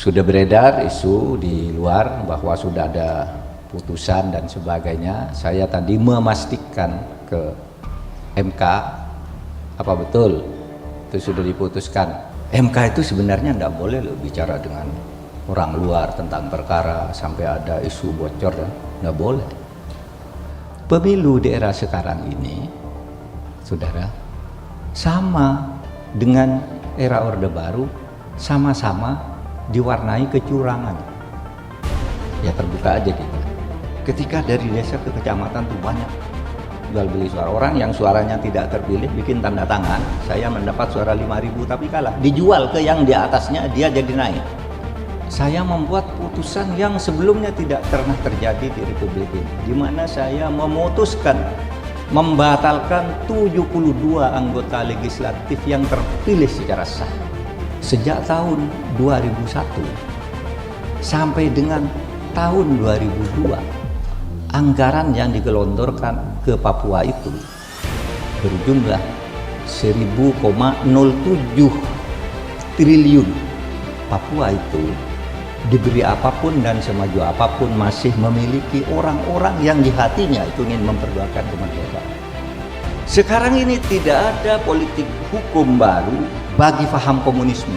Sudah beredar isu di luar bahwa sudah ada putusan dan sebagainya. Saya tadi memastikan ke MK, apa betul itu sudah diputuskan. MK itu sebenarnya tidak boleh loh bicara dengan orang luar tentang perkara sampai ada isu bocor, ya nggak boleh. Pemilu di era sekarang ini, saudara, sama dengan era Orde Baru, sama-sama diwarnai kecurangan. Ya terbuka aja kita. Ketika dari desa ke kecamatan tuh banyak jual beli suara. Orang yang suaranya tidak terpilih bikin tanda tangan, saya mendapat suara 5.000 tapi kalah. Dijual ke yang di atasnya, dia jadi naik. Saya membuat putusan yang sebelumnya tidak pernah terjadi di Republik ini, di mana saya memutuskan membatalkan 72 anggota legislatif yang terpilih secara sah. Sejak tahun 2001 sampai dengan tahun 2002, anggaran yang digelontorkan ke Papua itu berjumlah 1.007 triliun. Papua itu diberi apapun dan semaju apapun masih memiliki orang-orang yang di hatinya itu ingin memperjuangkan kemerdekaan. Sekarang ini tidak ada politik hukum baru bagi paham komunisme.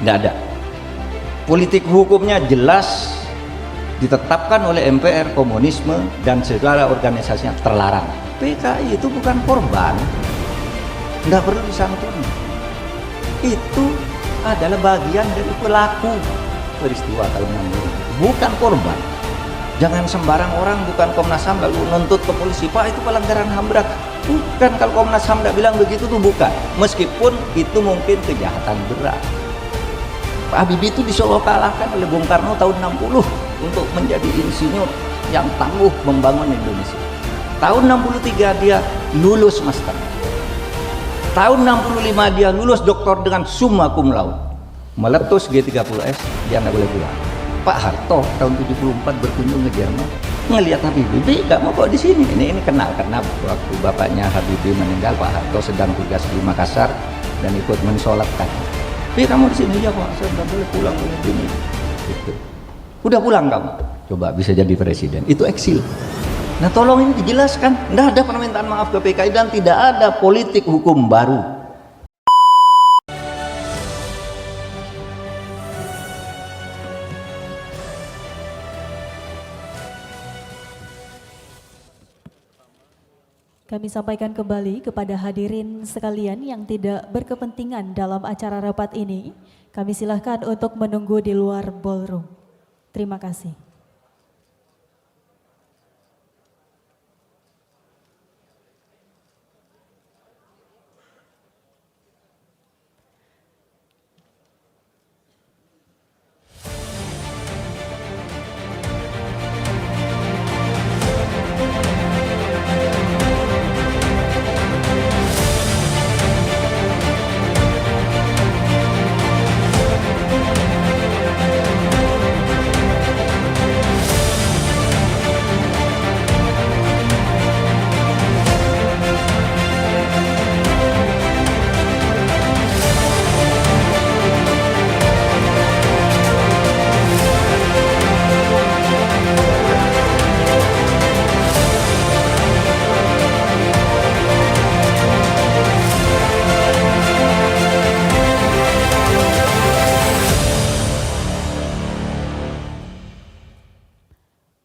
Tidak ada. Politik hukumnya jelas ditetapkan oleh MPR, komunisme dan segala organisasinya terlarang. PKI itu bukan korban, tidak perlu disantuni. Itu adalah bagian dari pelaku peristiwa tahun 60, bukan korban. Jangan sembarang orang, bukan Komnas HAM lalu nuntut ke polisi, Pak itu pelanggaran HAM berat. Bukan, kalau Komnas HAM tidak bilang begitu tuh bukan. Meskipun itu mungkin kejahatan berat. Pak Habibie itu disolo kalahkan oleh Bung Karno tahun 60 untuk menjadi insinyur yang tangguh membangun Indonesia. Tahun 63 dia lulus master. Tahun 65 dia lulus doktor dengan summa cum laude. Meletus G30S, dia nggak boleh pulang. Pak Harto tahun 74 berkunjung ke Jerman, ngelihat Habibie, nggak mau kok di sini. Ini kenal karena waktu bapaknya Habibie meninggal, Pak Harto sedang tugas di Makassar dan ikut mensolatkan. Tapi kamu di sini ya Pak, saya nggak boleh pulang ke sini. Gitu. Udah pulang kamu, coba bisa jadi presiden. Itu eksil. Nah tolong ini dijelaskan, tidak ada permintaan maaf ke PKI dan tidak ada politik hukum baru. Kami sampaikan kembali kepada hadirin sekalian yang tidak berkepentingan dalam acara rapat ini. Kami silahkan untuk menunggu di luar ballroom. Terima kasih.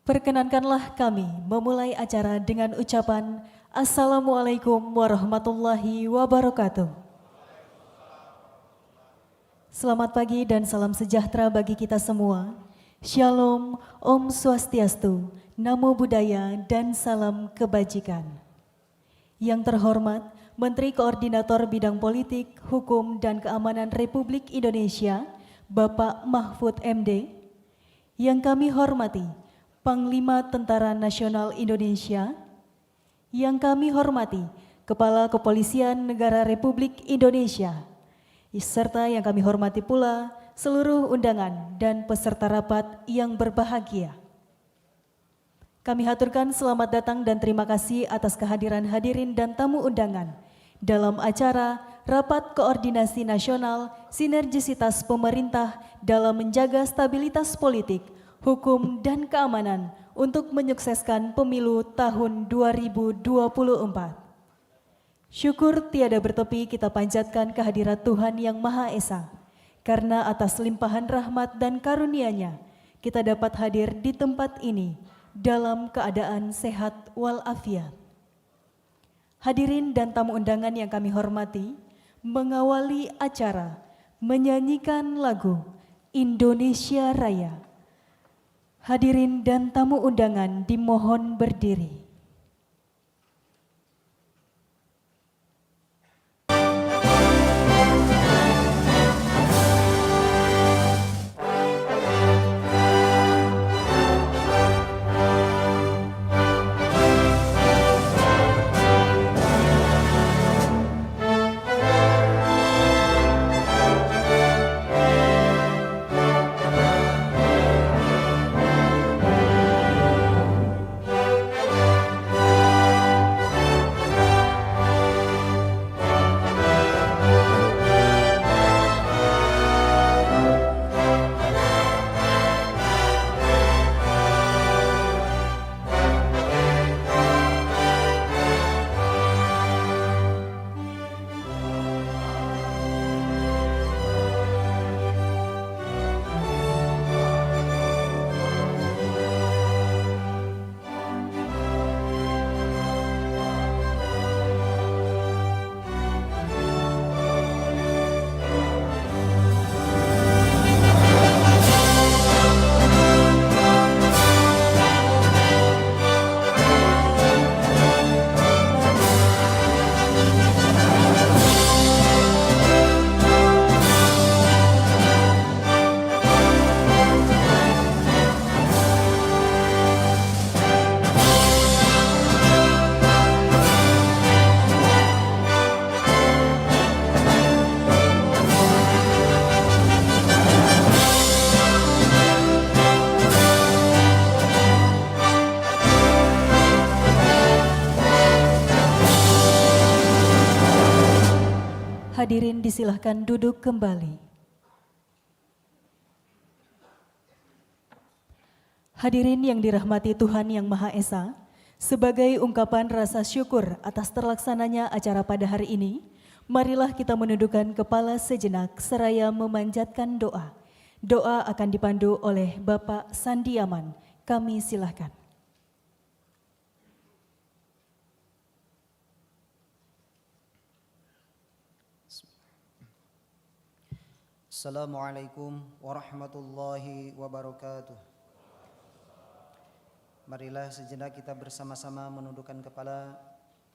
Perkenankanlah kami memulai acara dengan ucapan Assalamualaikum warahmatullahi wabarakatuh. Selamat pagi dan salam sejahtera bagi kita semua. Shalom, Om Swastiastu, Namo Buddhaya dan salam kebajikan. Yang terhormat Menteri Koordinator Bidang Politik, Hukum dan Keamanan Republik Indonesia, Bapak Mahfud MD. Yang kami hormati Panglima Tentara Nasional Indonesia, yang kami hormati Kepala Kepolisian Negara Republik Indonesia, serta yang kami hormati pula seluruh undangan dan peserta rapat yang berbahagia. Kami haturkan selamat datang dan terima kasih atas kehadiran hadirin dan tamu undangan dalam acara Rapat Koordinasi Nasional Sinergisitas Pemerintah dalam menjaga stabilitas politik, hukum, dan keamanan untuk menyukseskan pemilu tahun 2024. Syukur tiada bertepi kita panjatkan kehadirat Tuhan Yang Maha Esa, karena atas limpahan rahmat dan karunia-Nya, kita dapat hadir di tempat ini dalam keadaan sehat walafiat. Hadirin dan tamu undangan yang kami hormati, mengawali acara menyanyikan lagu Indonesia Raya. Hadirin dan tamu undangan dimohon berdiri. Hadirin disilahkan duduk kembali. Hadirin yang dirahmati Tuhan Yang Maha Esa, sebagai ungkapan rasa syukur atas terlaksananya acara pada hari ini, marilah kita menundukkan kepala sejenak seraya memanjatkan doa. Doa akan dipandu oleh Bapak Sandi Aman. Kami silahkan. Assalamualaikum warahmatullahi wabarakatuh. Marilah sejenak kita bersama-sama menundukkan kepala,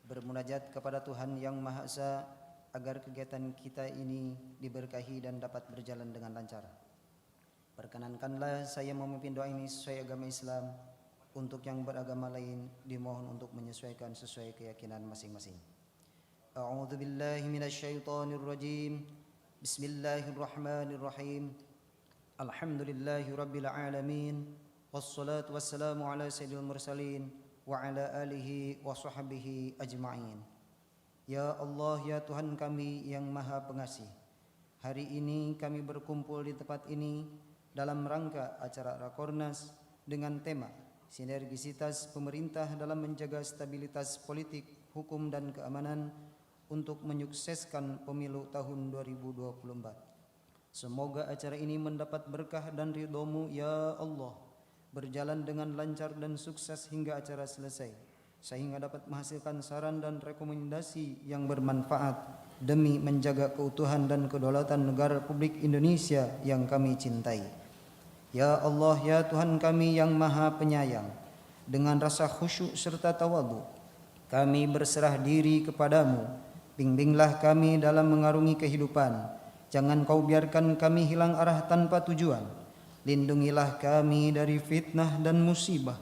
bermunajat kepada Tuhan Yang Maha Esa agar kegiatan kita ini diberkahi dan dapat berjalan dengan lancar. Perkenankanlah saya memimpin doa ini sesuai agama Islam. Untuk yang beragama lain dimohon untuk menyesuaikan sesuai keyakinan masing-masing. A'udzu billahi minasyaitonir rajim. Bismillahirrahmanirrahim. Alhamdulillahi rabbil alamin. Wassalatu wassalamu ala sayyidil mursalin wa ala alihi wa sahbihi ajma'in. Ya Allah, ya Tuhan kami yang Maha Pengasih, hari ini kami berkumpul di tempat ini dalam rangka acara Rakornas dengan tema Sinergisitas Pemerintah dalam menjaga stabilitas politik, hukum dan keamanan untuk menyukseskan pemilu tahun 2024. Semoga acara ini mendapat berkah dan ridho-Mu ya Allah, berjalan dengan lancar dan sukses hingga acara selesai, sehingga dapat menghasilkan saran dan rekomendasi yang bermanfaat demi menjaga keutuhan dan kedaulatan negara Republik Indonesia yang kami cintai. Ya Allah, ya Tuhan kami yang Maha Penyayang, dengan rasa khusyuk serta tawadhu kami berserah diri kepadamu. Bimbinglah kami dalam mengarungi kehidupan. Jangan Kau biarkan kami hilang arah tanpa tujuan. Lindungilah kami dari fitnah dan musibah.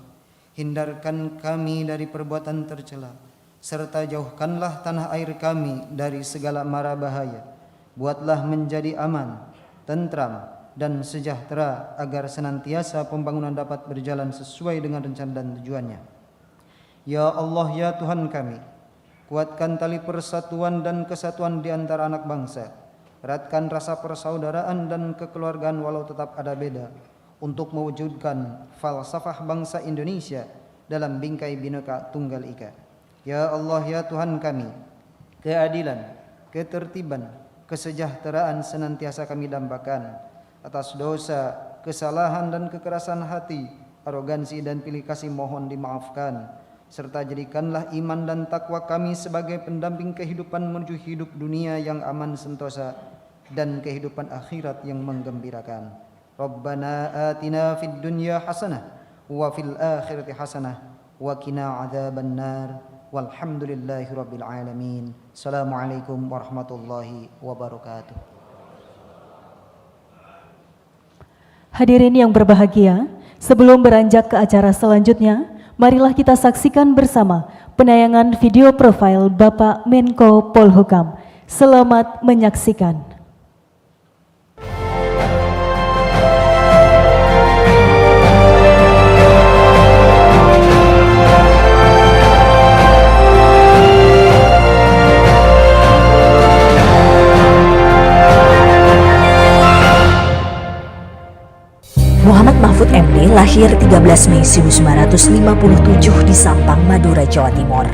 Hindarkan kami dari perbuatan tercela. Serta jauhkanlah tanah air kami dari segala mara bahaya. Buatlah menjadi aman, tentram, dan sejahtera agar senantiasa pembangunan dapat berjalan sesuai dengan rencana dan tujuannya. Ya Allah, ya Tuhan kami, Kuatkan tali persatuan dan kesatuan di antara anak bangsa. Eratkan rasa persaudaraan dan kekeluargaan walau tetap ada beda, untuk mewujudkan falsafah bangsa Indonesia dalam bingkai Bhinneka Tunggal Ika. Ya Allah, ya Tuhan kami, keadilan, ketertiban, kesejahteraan senantiasa kami dambakan. Atas dosa, kesalahan dan kekerasan hati, arogansi dan pilih kasih mohon dimaafkan. Serta jadikanlah iman dan takwa kami sebagai pendamping kehidupan menuju hidup dunia yang aman sentosa dan kehidupan akhirat yang menggembirakan. Rabbana atina fid dunya hasanah wa fil akhirati hasanah wa qina adzabannar. Walhamdulillahi rabbil alamin. Assalamualaikum warahmatullahi wabarakatuh. Hadirin yang berbahagia, sebelum beranjak ke acara selanjutnya, marilah kita saksikan bersama penayangan video profil Bapak Menko Polhukam. Selamat menyaksikan. Muhammad Mahfud MD lahir 13 Mei 1957 di Sampang, Madura, Jawa Timur.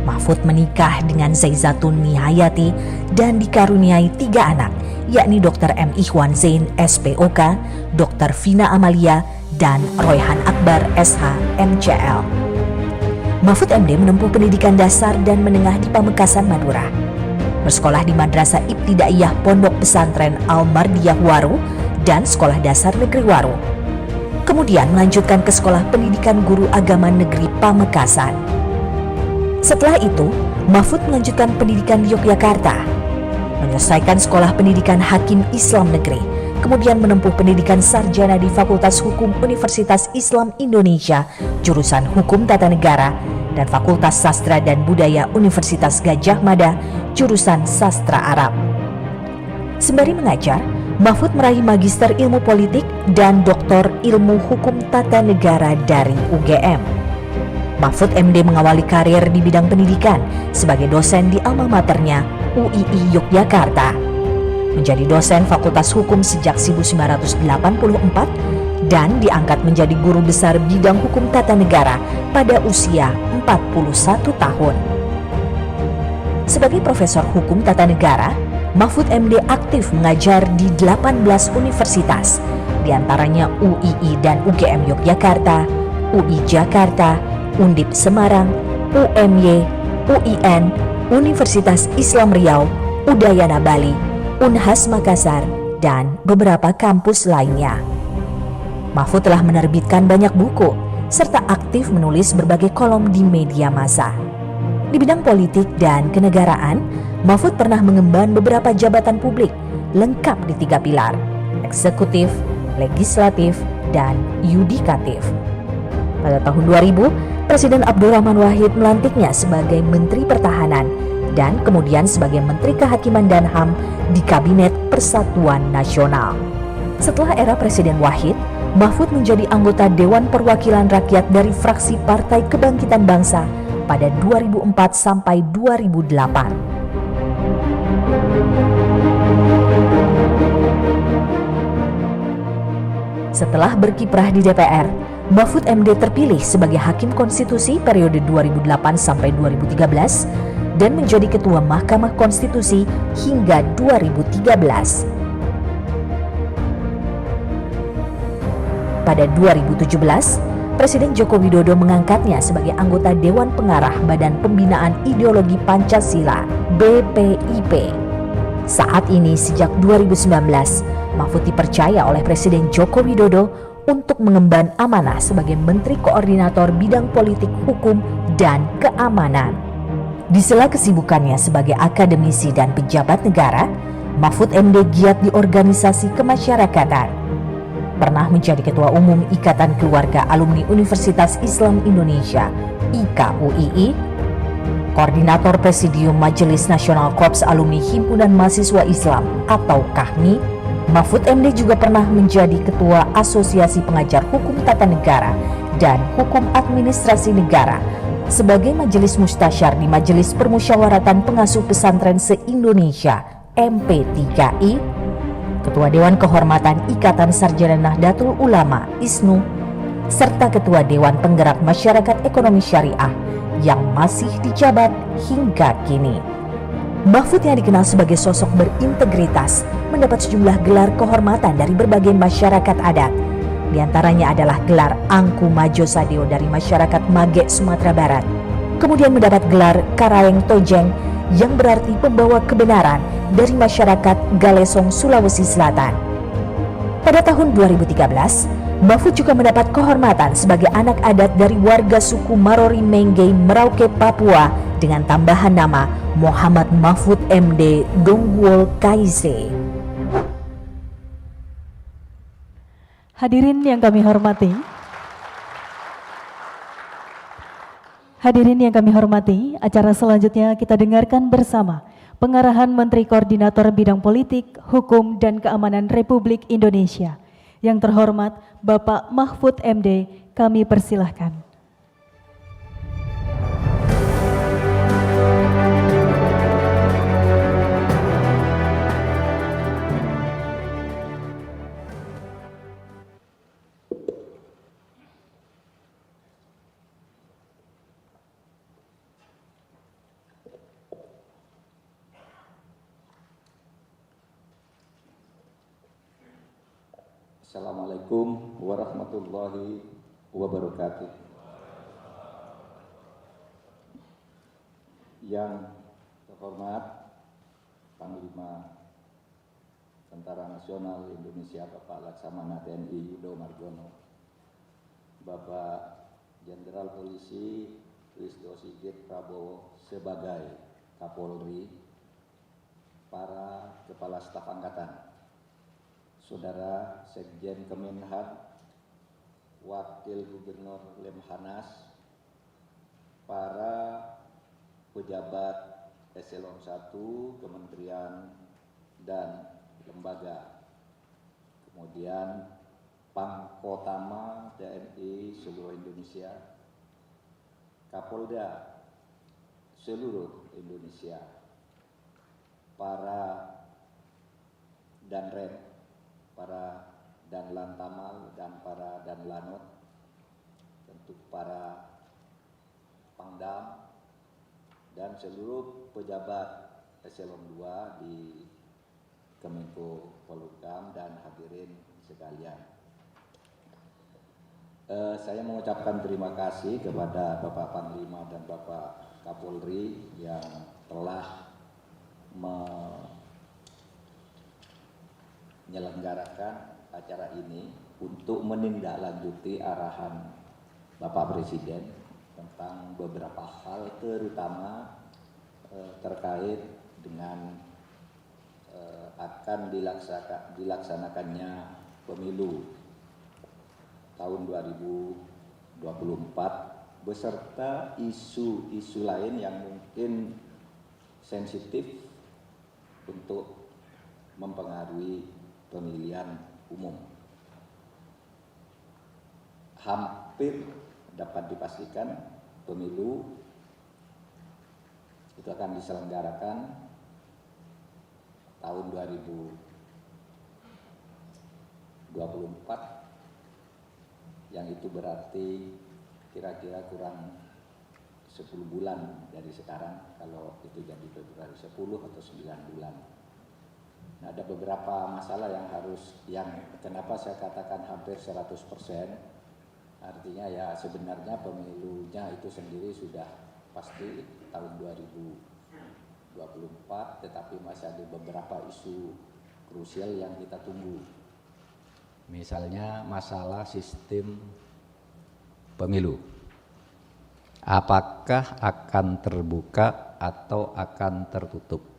Mahfud menikah dengan Zaizatun Nihayati dan dikaruniai 3 anak, yakni Dr. M. Ikhwan Zain, SPOK, Dr. Vina Amalia, dan Royhan Akbar, SH, MCL. Mahfud MD menempuh pendidikan dasar dan menengah di Pamekasan, Madura. Bersekolah di Madrasah Ibtidaiyah Pondok Pesantren Al-Mardiyah Waru dan Sekolah Dasar Negeri Waru. Kemudian melanjutkan ke Sekolah Pendidikan Guru Agama Negeri Pamekasan. Setelah itu, Mahfud melanjutkan pendidikan di Yogyakarta, menyelesaikan Sekolah Pendidikan Hakim Islam Negeri, kemudian menempuh pendidikan sarjana di Fakultas Hukum Universitas Islam Indonesia, jurusan Hukum Tata Negara, dan Fakultas Sastra dan Budaya Universitas Gadjah Mada, jurusan Sastra Arab. Sembari mengajar, Mahfud meraih Magister Ilmu Politik dan Doktor Ilmu Hukum Tata Negara dari UGM. Mahfud MD mengawali karir di bidang pendidikan sebagai dosen di alma maternya UII Yogyakarta. Menjadi dosen Fakultas Hukum sejak 1984 dan diangkat menjadi guru besar bidang hukum tata negara pada usia 41 tahun. Sebagai profesor hukum tata negara, Mahfud MD aktif mengajar di 18 universitas, diantaranya UII dan UGM Yogyakarta, UI Jakarta, Undip Semarang, UMY, UIN, Universitas Islam Riau, Udayana Bali, Unhas Makassar, dan beberapa kampus lainnya. Mahfud telah menerbitkan banyak buku, serta aktif menulis berbagai kolom di media massa. Di bidang politik dan kenegaraan, Mahfud pernah mengemban beberapa jabatan publik lengkap di 3 pilar: eksekutif, legislatif, dan yudikatif. Pada tahun 2000, Presiden Abdurrahman Wahid melantiknya sebagai Menteri Pertahanan dan kemudian sebagai Menteri Kehakiman dan HAM di Kabinet Persatuan Nasional. Setelah era Presiden Wahid, Mahfud menjadi anggota Dewan Perwakilan Rakyat dari fraksi Partai Kebangkitan Bangsa pada 2004 sampai 2008. Setelah berkiprah di DPR, Mahfud MD terpilih sebagai Hakim Konstitusi periode 2008 sampai 2013 dan menjadi Ketua Mahkamah Konstitusi hingga 2013. Pada 2017, Presiden Joko Widodo mengangkatnya sebagai anggota Dewan Pengarah Badan Pembinaan Ideologi Pancasila (BPIP). Saat ini sejak 2019, Mahfud dipercaya oleh Presiden Joko Widodo untuk mengemban amanah sebagai Menteri Koordinator Bidang Politik, Hukum, dan Keamanan. Di sela kesibukannya sebagai akademisi dan pejabat negara, Mahfud MD giat di organisasi kemasyarakatan. Pernah menjadi Ketua Umum Ikatan Keluarga Alumni Universitas Islam Indonesia (IKUII), Koordinator Presidium Majelis Nasional Korps Alumni Himpunan Mahasiswa Islam atau KAHMI. Mahfud MD juga pernah menjadi Ketua Asosiasi Pengajar Hukum Tata Negara dan Hukum Administrasi Negara sebagai Majelis Mustasyar di Majelis Permusyawaratan Pengasuh Pesantren se-Indonesia MP3I, Ketua Dewan Kehormatan Ikatan Sarjana Nahdlatul Ulama ISNU, serta Ketua Dewan Penggerak Masyarakat Ekonomi Syariah yang masih dijabat hingga kini. Mahfud yang dikenal sebagai sosok berintegritas mendapat sejumlah gelar kehormatan dari berbagai masyarakat adat. Di antaranya adalah gelar Angku Majo Sadeo dari masyarakat Magek, Sumatera Barat. Kemudian mendapat gelar Karaeng Tojeng yang berarti pembawa kebenaran dari masyarakat Galesong, Sulawesi Selatan. Pada tahun 2013, Mahfud juga mendapat kehormatan sebagai anak adat dari warga suku Marori Menggei, Merauke, Papua dengan tambahan nama Muhammad Mahfud MD Dongwol Kaise. Hadirin yang kami hormati, acara selanjutnya kita dengarkan bersama pengarahan Menteri Koordinator Bidang Politik, Hukum, dan Keamanan Republik Indonesia. Yang terhormat Bapak Mahfud MD, kami persilahkan. Assalamualaikum warahmatullahi wabarakatuh. Yang terhormat Panglima Tentara Nasional Indonesia Bapak Laksamana TNI Yudo Margono, Bapak Jenderal Polisi Listio Sigit Prabowo sebagai Kapolri, para Kepala Staf Angkatan, Saudara Sekjen Kemenhan, Wakil Gubernur Lemhanas, para pejabat Eselon 1 Kementerian dan Lembaga, kemudian Pangkotama TNI seluruh Indonesia, Kapolda seluruh Indonesia, para Danrem, para Danlan Tamal dan para Danlanut, tentu para Pangdam dan seluruh pejabat Eselon 2 di Kemenko Polhukam dan hadirin sekalian. Saya mengucapkan terima kasih kepada Bapak Panglima dan Bapak Kapolri yang telah menyelenggarakan acara ini untuk menindaklanjuti arahan Bapak Presiden tentang beberapa hal, terutama terkait dengan akan dilaksanakannya pemilu tahun 2024 beserta isu-isu lain yang mungkin sensitif untuk mempengaruhi pemilihan umum. Hampir dapat dipastikan pemilu itu akan diselenggarakan tahun 2024, yang itu berarti kira-kira kurang 10 bulan dari sekarang, kalau itu jadi Februari 10 atau 9 bulan. Nah, ada beberapa masalah yang kenapa saya katakan hampir 100%, artinya ya sebenarnya pemilunya itu sendiri sudah pasti tahun 2024, tetapi masih ada beberapa isu krusial yang kita tunggu. Misalnya masalah sistem pemilu. Apakah akan terbuka atau akan tertutup?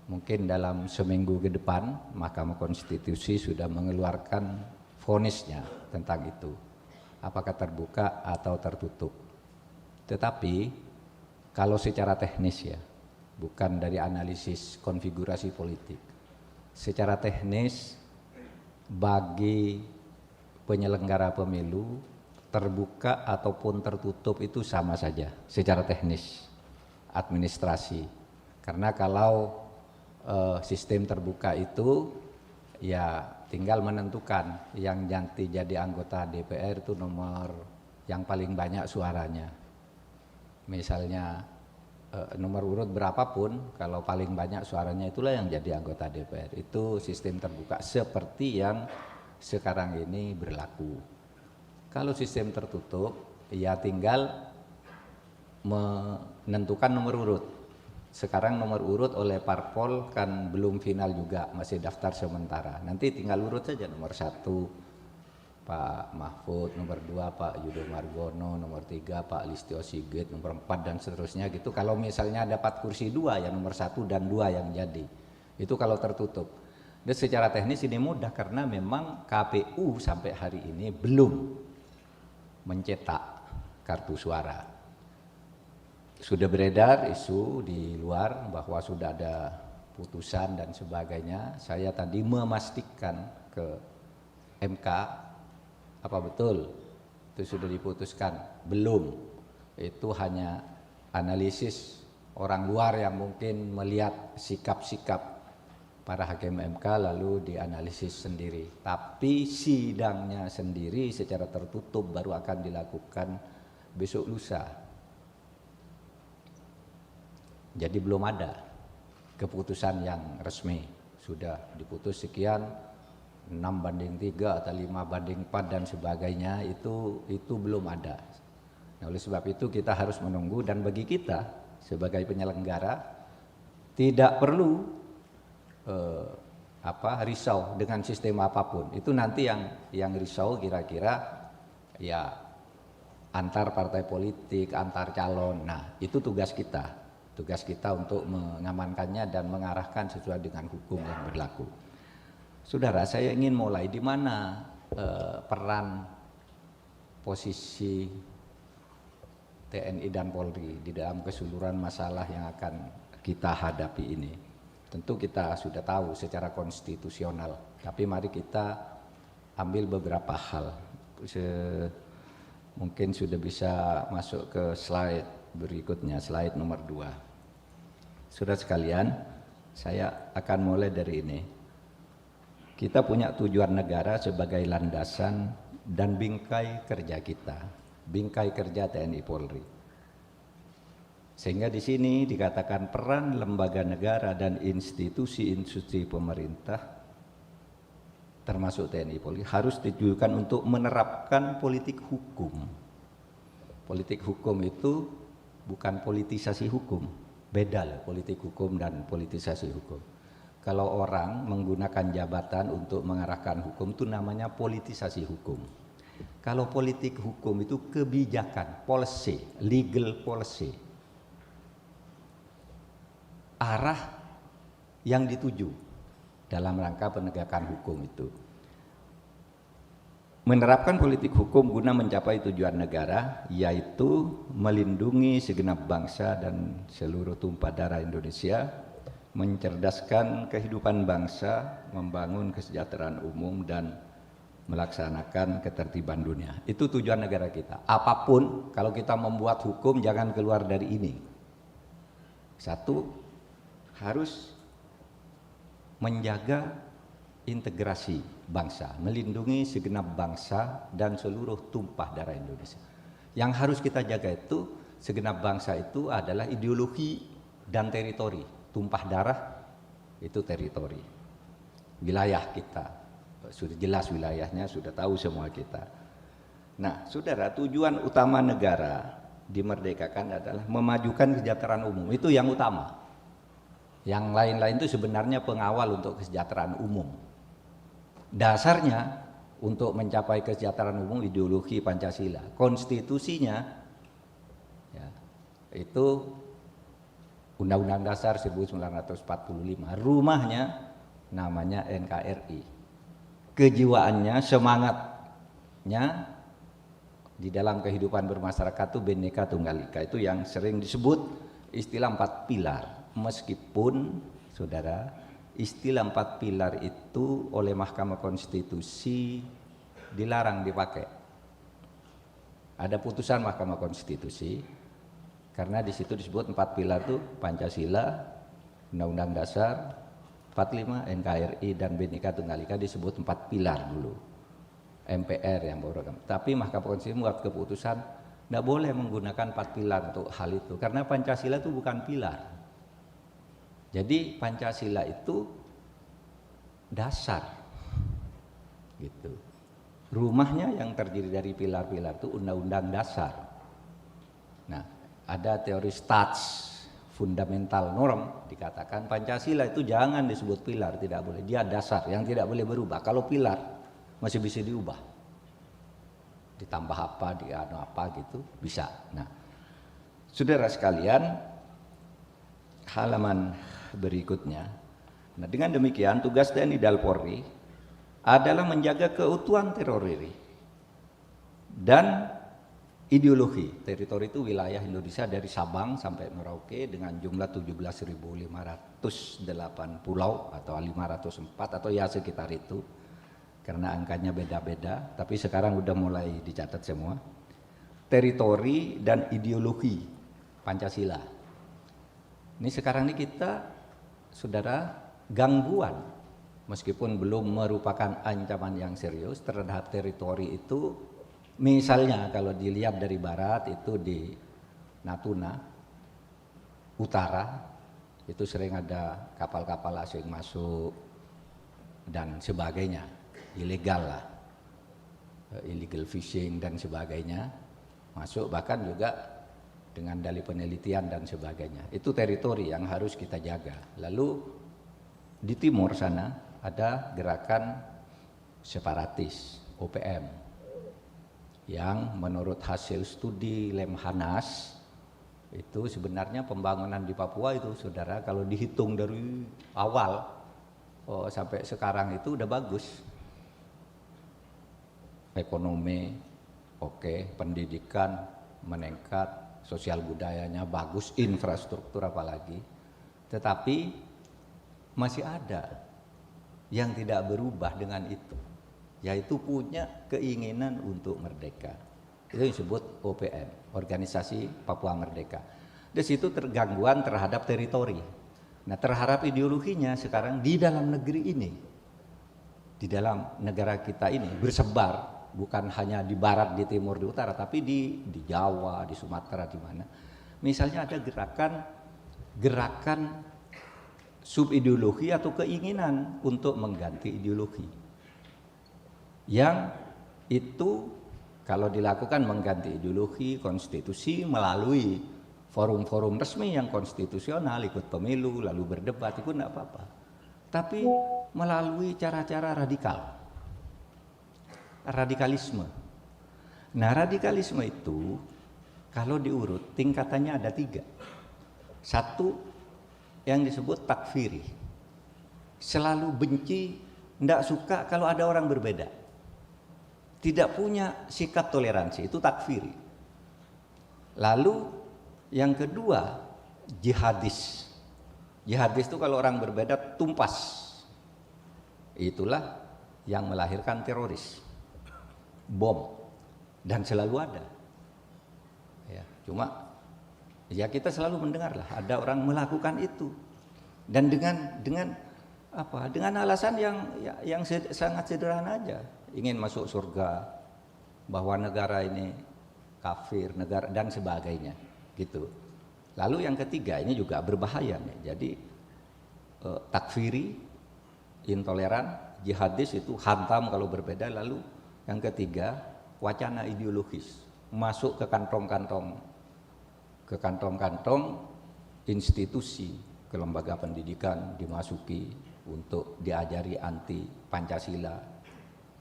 Mungkin dalam seminggu ke depan Mahkamah Konstitusi sudah mengeluarkan vonisnya tentang itu. Apakah terbuka atau tertutup? Tetapi kalau secara teknis ya, bukan dari analisis konfigurasi politik. Secara teknis bagi penyelenggara pemilu terbuka ataupun tertutup itu sama saja secara teknis administrasi. Karena kalau sistem terbuka itu ya tinggal menentukan yang nanti jadi anggota DPR itu nomor yang paling banyak suaranya. Misalnya nomor urut berapapun, kalau paling banyak suaranya itulah yang jadi anggota DPR. Itu sistem terbuka seperti yang sekarang ini berlaku. Kalau sistem tertutup, ya tinggal menentukan nomor urut. Sekarang nomor urut oleh parpol kan belum final juga, masih daftar sementara. Nanti tinggal urut saja nomor 1 Pak Mahfud, nomor 2 Pak Yudho Margono, nomor 3 Pak Listio Sigit, nomor 4 dan seterusnya gitu. Kalau misalnya dapat kursi 2 ya nomor 1 dan 2 yang jadi. Itu kalau tertutup. Dan secara teknis ini mudah karena memang KPU sampai hari ini belum mencetak kartu suara. Sudah beredar isu di luar bahwa sudah ada putusan dan sebagainya. Saya tadi memastikan ke MK, apa betul itu sudah diputuskan? Belum. Itu hanya analisis orang luar yang mungkin melihat sikap-sikap para hakim MK lalu dianalisis sendiri. Tapi sidangnya sendiri secara tertutup baru akan dilakukan besok lusa. Jadi belum ada keputusan yang resmi. Sudah diputus sekian 6/3 atau 5/4 dan sebagainya, itu belum ada. Nah, oleh sebab itu kita harus menunggu, dan bagi kita sebagai penyelenggara tidak perlu risau dengan sistem apapun. Itu nanti yang risau kira-kira ya antar partai politik, antar calon. Nah, itu tugas kita. Tugas kita untuk mengamankannya dan mengarahkan sesuai dengan hukum yang berlaku. Saudara, saya ingin mulai di mana peran posisi TNI dan Polri di dalam keseluruhan masalah yang akan kita hadapi ini. Tentu kita sudah tahu secara konstitusional, tapi mari kita ambil beberapa hal. Mungkin sudah bisa masuk ke slide berikutnya, slide nomor 2. Saudara sekalian, saya akan mulai dari ini. Kita punya tujuan negara sebagai landasan dan bingkai kerja kita, bingkai kerja TNI Polri. Sehingga di sini dikatakan peran lembaga negara dan institusi-institusi pemerintah termasuk TNI Polri harus ditujukan untuk menerapkan politik hukum. Politik hukum itu bukan politisasi hukum. Beda lah politik hukum dan politisasi hukum. Kalau orang menggunakan jabatan untuk mengarahkan hukum itu namanya politisasi hukum. Kalau politik hukum itu kebijakan, policy, legal policy. Arah yang dituju dalam rangka penegakan hukum itu. Menerapkan politik hukum guna mencapai tujuan negara, yaitu melindungi segenap bangsa dan seluruh tumpah darah Indonesia, mencerdaskan kehidupan bangsa, membangun kesejahteraan umum, dan melaksanakan ketertiban dunia. Itu tujuan negara kita. Apapun, kalau kita membuat hukum jangan keluar dari ini. Satu, harus menjaga integrasi bangsa, melindungi segenap bangsa dan seluruh tumpah darah Indonesia. Yang harus kita jaga itu, segenap bangsa itu adalah ideologi dan teritori. Tumpah darah itu teritori. Wilayah kita, sudah jelas wilayahnya, sudah tahu semua kita. Nah, saudara, tujuan utama negara dimerdekakan adalah memajukan kesejahteraan umum. Itu yang utama. Yang lain-lain itu sebenarnya pengawal untuk kesejahteraan umum. Dasarnya untuk mencapai kesejahteraan umum ideologi Pancasila. Konstitusinya ya, itu Undang-Undang Dasar 1945. Rumahnya namanya NKRI. Kejiwaannya, semangatnya di dalam kehidupan bermasyarakat itu Bhinneka Tunggal Ika. Itu yang sering disebut istilah 4 pilar. Meskipun saudara, istilah 4 pilar itu oleh Mahkamah Konstitusi dilarang dipakai. ada putusan Mahkamah Konstitusi, karena di situ disebut 4 pilar tuh Pancasila, Undang-Undang Dasar 45, NKRI dan Bhinneka Tunggal Ika disebut 4 pilar dulu. MPR yang baru. Tapi Mahkamah Konstitusi membuat keputusan tidak boleh menggunakan 4 pilar untuk hal itu, karena Pancasila itu bukan pilar. Jadi Pancasila itu dasar, gitu. Rumahnya yang terdiri dari pilar-pilar itu Undang-Undang Dasar. Nah, ada teori stats fundamental norm, dikatakan Pancasila itu jangan disebut pilar, tidak boleh. Dia dasar yang tidak boleh berubah. Kalau pilar masih bisa diubah, ditambah apa, apa gitu bisa. Nah, saudara sekalian, halaman berikutnya. Nah, dengan demikian tugas TNI dan Polri adalah menjaga keutuhan teritori dan ideologi. Teritori itu wilayah Indonesia dari Sabang sampai Merauke dengan jumlah 17.508 pulau atau 504 atau ya sekitar itu. Karena angkanya beda-beda, tapi sekarang udah mulai dicatat semua. Teritori dan ideologi Pancasila. Ini sekarang ini kita, saudara, gangguan, meskipun belum merupakan ancaman yang serius terhadap teritori itu. Misalnya kalau dilihat dari barat itu di Natuna Utara itu sering ada kapal-kapal asing masuk dan sebagainya, ilegal lah, illegal fishing dan sebagainya masuk, bahkan juga dengan dalih penelitian dan sebagainya. Itu teritori yang harus kita jaga. Lalu di timur sana ada gerakan separatis OPM yang menurut hasil studi Lemhanas itu sebenarnya pembangunan di Papua itu, saudara, kalau dihitung dari awal sampai sekarang itu udah bagus. Ekonomi oke, pendidikan meningkat, sosial budayanya bagus, infrastruktur apalagi. Tetapi masih ada yang tidak berubah dengan itu, yaitu punya keinginan untuk merdeka. Itu disebut OPM, Organisasi Papua Merdeka. Di situ tergangguan terhadap teritori. Nah, terhadap ideologinya sekarang di dalam negeri ini, di dalam negara kita ini bersebar, bukan hanya di barat, di timur, di utara, tapi di Jawa, di Sumatera, di mana. Misalnya ada gerakan subideologi atau keinginan untuk mengganti ideologi. Yang itu kalau dilakukan mengganti ideologi, konstitusi melalui forum-forum resmi yang konstitusional, ikut pemilu, lalu berdebat, itu tidak apa-apa. Tapi melalui cara-cara radikalisme. Nah, radikalisme itu kalau diurut tingkatannya ada 3. Satu yang disebut takfiri, selalu benci, tidak suka kalau ada orang berbeda, tidak punya sikap toleransi, itu takfiri. Lalu yang kedua jihadis. Jihadis itu kalau orang berbeda tumpas, itulah yang melahirkan teroris, bom, dan selalu ada. Ya, cuma ya kita selalu mendengar lah ada orang melakukan itu, dan dengan alasan yang sangat sederhana aja, ingin masuk surga, bahwa negara ini kafir, negara dan sebagainya, gitu. Lalu yang ketiga ini juga berbahaya nih. Jadi takfiri, intoleran, jihadis itu hantam kalau berbeda. Lalu yang ketiga wacana ideologis, masuk ke kantong-kantong institusi, ke lembaga pendidikan dimasuki untuk diajari anti Pancasila,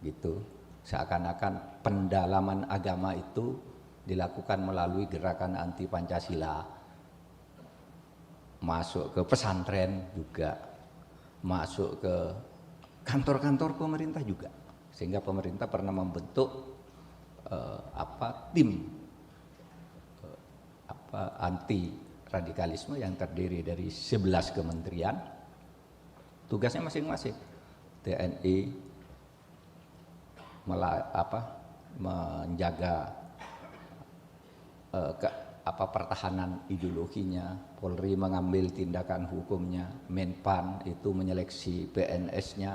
gitu. Seakan-akan pendalaman agama itu dilakukan melalui gerakan anti Pancasila. Masuk ke pesantren juga, masuk ke kantor-kantor pemerintah juga, sehingga pemerintah pernah membentuk tim anti radikalisme yang terdiri dari 11 kementerian, tugasnya masing-masing. TNI menjaga pertahanan ideologinya, Polri mengambil tindakan hukumnya, Menpan itu menyeleksi PNS-nya,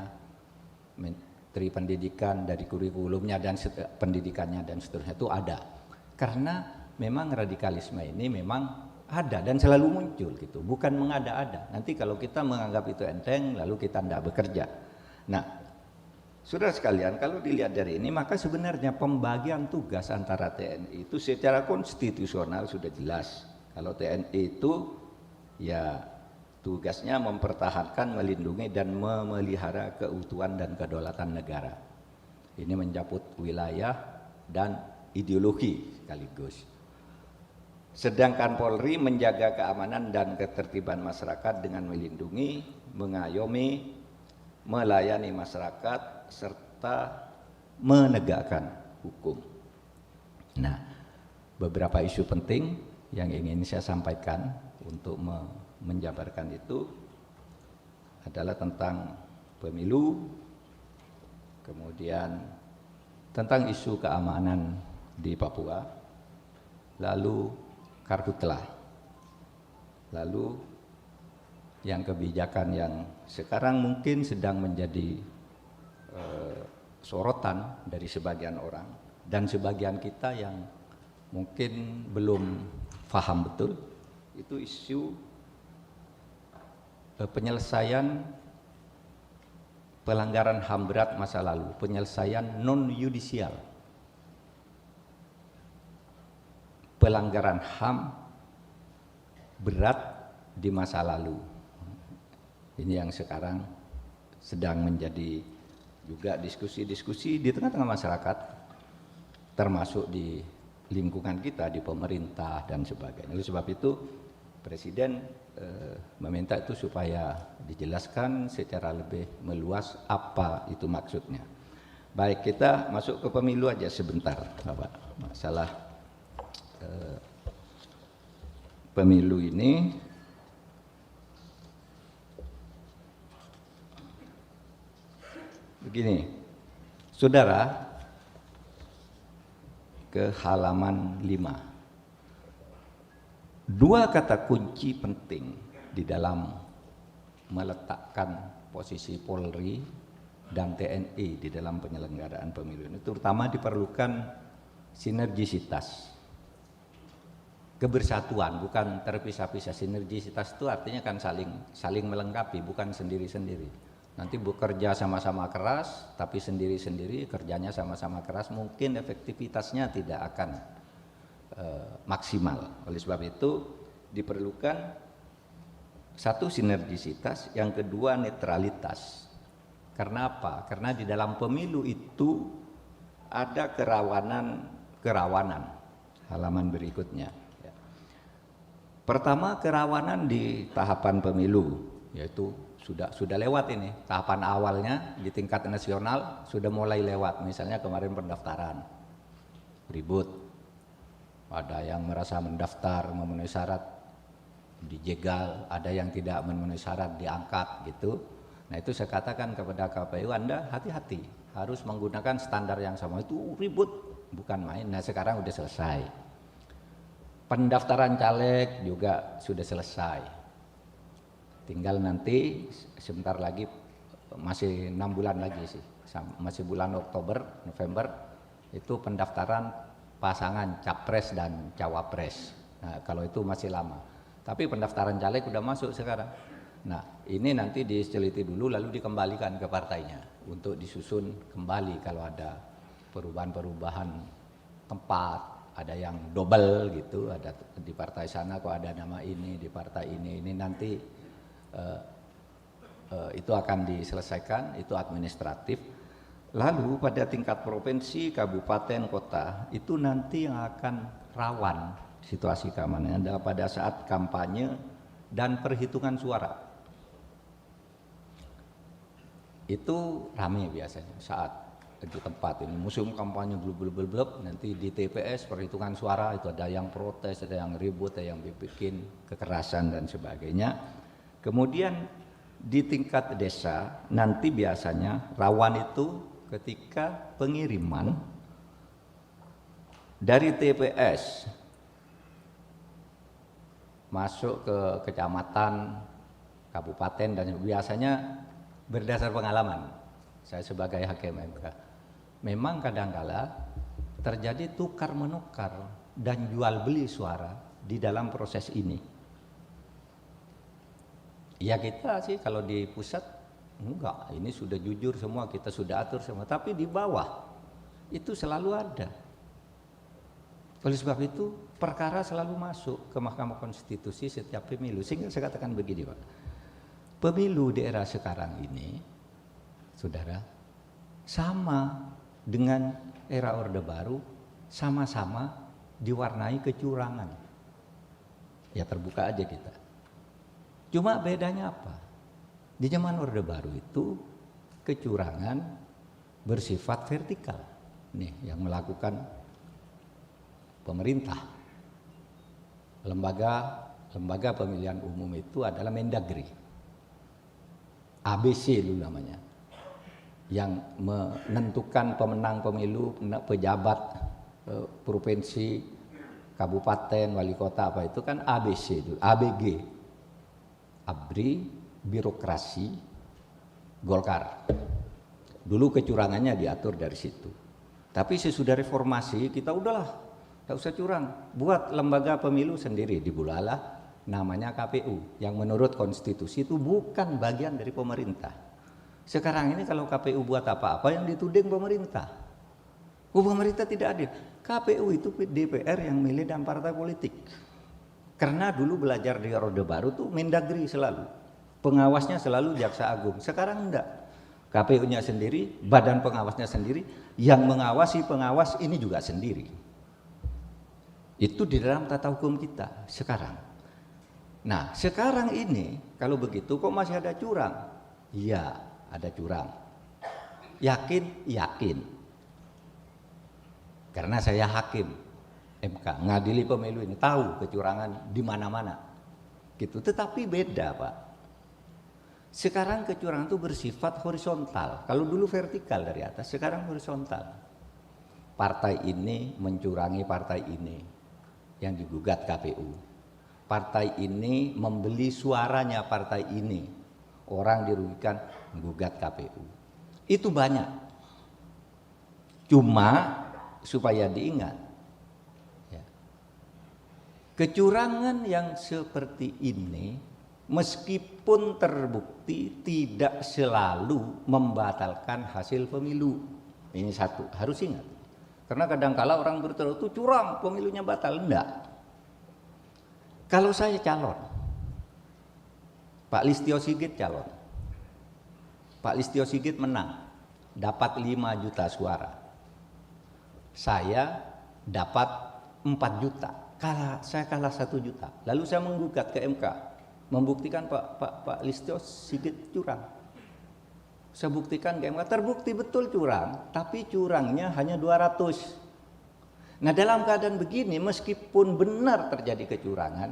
Menteri Pendidikan dari kurikulumnya dan pendidikannya dan seterusnya itu ada. Karena memang radikalisme ini memang ada dan selalu muncul gitu, bukan mengada-ada. Nanti kalau kita menganggap itu enteng lalu kita tidak bekerja. Nah, saudara sekalian, kalau dilihat dari ini maka sebenarnya pembagian tugas antara TNI itu secara konstitusional sudah jelas. Kalau TNI itu ya tugasnya mempertahankan, melindungi dan memelihara keutuhan dan kedaulatan negara. Ini mencakup wilayah dan ideologi sekaligus. Sedangkan Polri menjaga keamanan dan ketertiban masyarakat dengan melindungi, mengayomi, melayani masyarakat serta menegakkan hukum. Nah, beberapa isu penting yang ingin saya sampaikan untuk menjabarkan itu adalah tentang pemilu, kemudian tentang isu keamanan di Papua, lalu kartu telah, lalu yang kebijakan yang sekarang mungkin sedang menjadi sorotan dari sebagian orang dan sebagian kita yang mungkin belum paham betul, itu isu penyelesaian pelanggaran HAM berat masa lalu, penyelesaian non yudisial, pelanggaran HAM berat di masa lalu. Ini yang sekarang sedang menjadi juga diskusi-diskusi di tengah-tengah masyarakat, termasuk di lingkungan kita, di pemerintah dan sebagainya. Oleh sebab itu Presiden meminta itu supaya dijelaskan secara lebih meluas apa itu maksudnya. Baik, kita masuk ke pemilu aja sebentar, Bapak. Masalah pemilu ini begini, saudara, ke halaman 5. Dua kata kunci penting di dalam meletakkan posisi Polri dan TNI di dalam penyelenggaraan pemilu ini, terutama diperlukan sinergisitas, kebersatuan, bukan terpisah-pisah. Sinergisitas itu artinya kan saling melengkapi, bukan sendiri-sendiri. Nanti bekerja sama-sama keras, tapi sendiri-sendiri kerjanya sama-sama keras, mungkin efektivitasnya tidak akan maksimal. Oleh sebab itu diperlukan satu sinergisitas, yang kedua netralitas. Karena apa? Karena di dalam pemilu itu ada kerawanan. Halaman berikutnya. Pertama, kerawanan di tahapan pemilu, yaitu sudah lewat ini. Tahapan awalnya di tingkat nasional sudah mulai lewat. Misalnya kemarin pendaftaran, ribut. Ada yang merasa mendaftar memenuhi syarat dijegal, ada yang tidak memenuhi syarat diangkat gitu. Nah, itu saya katakan kepada KPU, Anda hati-hati, harus menggunakan standar yang sama. Itu ribut, bukan main. Nah, sekarang sudah selesai. Pendaftaran caleg juga sudah selesai. Tinggal nanti sebentar lagi, masih 6 bulan lagi sih, masih bulan Oktober, November, itu pendaftaran pasangan capres dan cawapres. Nah, kalau itu masih lama. Tapi pendaftaran caleg udah masuk sekarang. Nah, ini nanti diteliti dulu lalu dikembalikan ke partainya untuk disusun kembali kalau ada perubahan-perubahan tempat, ada yang double gitu, ada di partai sana kok ada nama ini, di partai ini nanti itu akan diselesaikan, itu administratif. Lalu pada tingkat provinsi, kabupaten, kota, itu nanti yang akan rawan situasi keamanannya adalah pada saat kampanye dan perhitungan suara. Itu ramai biasanya saat di tempat ini musim kampanye blub, nanti di TPS perhitungan suara itu ada yang protes, ada yang ribut, ada yang bikin kekerasan dan sebagainya. Kemudian di tingkat desa nanti biasanya rawan itu ketika pengiriman dari TPS masuk ke kecamatan, kabupaten, dan biasanya berdasar pengalaman saya sebagai hakim MK. Memang kadangkala terjadi tukar menukar dan jual beli suara di dalam proses ini. Ya kita sih kalau di pusat enggak, ini sudah jujur semua, kita sudah atur semua, tapi di bawah itu selalu ada. Oleh sebab itu perkara selalu masuk ke Mahkamah Konstitusi setiap pemilu. Sehingga saya katakan begini Pak, pemilu di era sekarang ini saudara sama dengan era Orde Baru, sama-sama diwarnai kecurangan. Ya terbuka aja kita. Cuma bedanya apa? Di zaman Orde Baru itu kecurangan bersifat vertikal. Nih yang melakukan pemerintah. Lembaga pemilihan umum itu adalah Mendagri. ABC dulu namanya. Yang menentukan pemenang pemilu, pejabat provinsi, kabupaten, wali kota apa itu kan ABC dulu, ABG. ABRI, birokrasi, Golkar. Dulu kecurangannya diatur dari situ. Tapi sesudah reformasi kita udahlah, tak usah curang. Buat lembaga pemilu sendiri di Bulala, namanya KPU. Yang menurut konstitusi itu bukan bagian dari pemerintah. Sekarang ini kalau KPU buat apa-apa yang dituding pemerintah. Pemerintah tidak adil. KPU itu DPR yang milih dan partai politik. Karena dulu belajar di Orde Baru tuh Mendagri selalu. Pengawasnya selalu Jaksa Agung. Sekarang enggak. KPU-nya sendiri, badan pengawasnya sendiri, yang mengawasi pengawas ini juga sendiri. Itu di dalam tata hukum kita sekarang. Nah, sekarang ini kalau begitu kok masih ada curang? Iya, ada curang. Yakin? Yakin. Karena saya hakim MK, ngadili pemilu ini, tahu kecurangan di mana-mana. Gitu. Tetapi beda, Pak. Sekarang kecurangan itu bersifat horizontal. Kalau dulu vertikal dari atas, sekarang horizontal. Partai ini mencurangi partai ini yang digugat KPU. Partai ini membeli suaranya partai ini. Orang dirugikan menggugat KPU. Itu banyak. Cuma supaya diingat, ya, kecurangan yang seperti ini meskipun terbukti tidak selalu membatalkan hasil pemilu. Ini satu, harus ingat. Karena kadang-kala orang berteriak itu curang, pemilunya batal. Enggak. Kalau saya calon, Pak Listio Sigit calon, Pak Listio Sigit menang, dapat 5 juta suara. Saya dapat 4 juta, saya kalah 1 juta. Lalu saya menggugat ke MK, membuktikan Pak Listio Sigit curang. Saya buktikan ke MK, terbukti betul curang, tapi curangnya hanya 200. Nah dalam keadaan begini, meskipun benar terjadi kecurangan,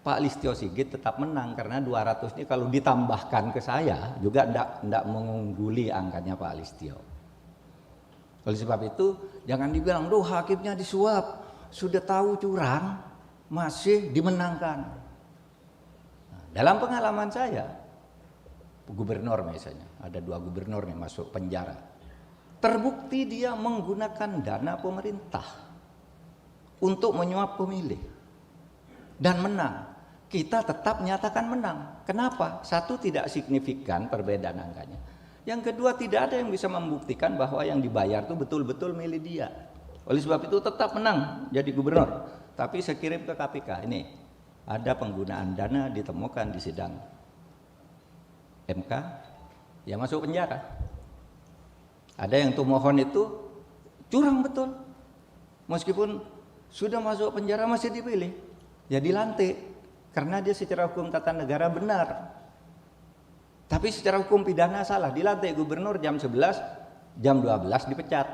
Pak Listio Sigit tetap menang karena 200 ini kalau ditambahkan ke saya juga tidak mengungguli angkanya Pak Listio. Oleh sebab itu jangan dibilang, "Duh, hakimnya disuap, sudah tahu curang masih dimenangkan." Nah, dalam pengalaman saya, gubernur misalnya, ada 2 gubernur yang masuk penjara. Terbukti dia menggunakan dana pemerintah untuk menyuap pemilih dan menang. Kita tetap nyatakan menang. Kenapa? Satu, tidak signifikan perbedaan angkanya. Yang kedua, tidak ada yang bisa membuktikan bahwa yang dibayar itu betul-betul milik dia. Oleh sebab itu tetap menang jadi gubernur. Tapi saya kirim ke KPK, ini ada penggunaan dana ditemukan di sidang MK, ya masuk penjara. Ada yang tumohon itu curang betul. Meskipun sudah masuk penjara masih dipilih. Ya dilantik. Karena dia secara hukum tata negara benar. Tapi secara hukum pidana salah. Dilantik gubernur jam 11, jam 12 dipecat.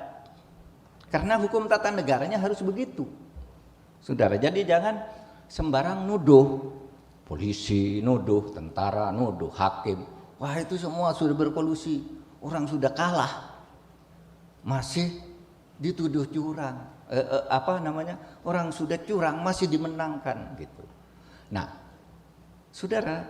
Karena hukum tata negaranya harus begitu. Saudara, jadi jangan sembarang nuduh. Polisi nuduh, tentara nuduh, hakim. Wah itu semua sudah berkolusi. Orang sudah kalah. Masih dituduh curang. Orang sudah curang masih dimenangkan gitu. Nah, Saudara,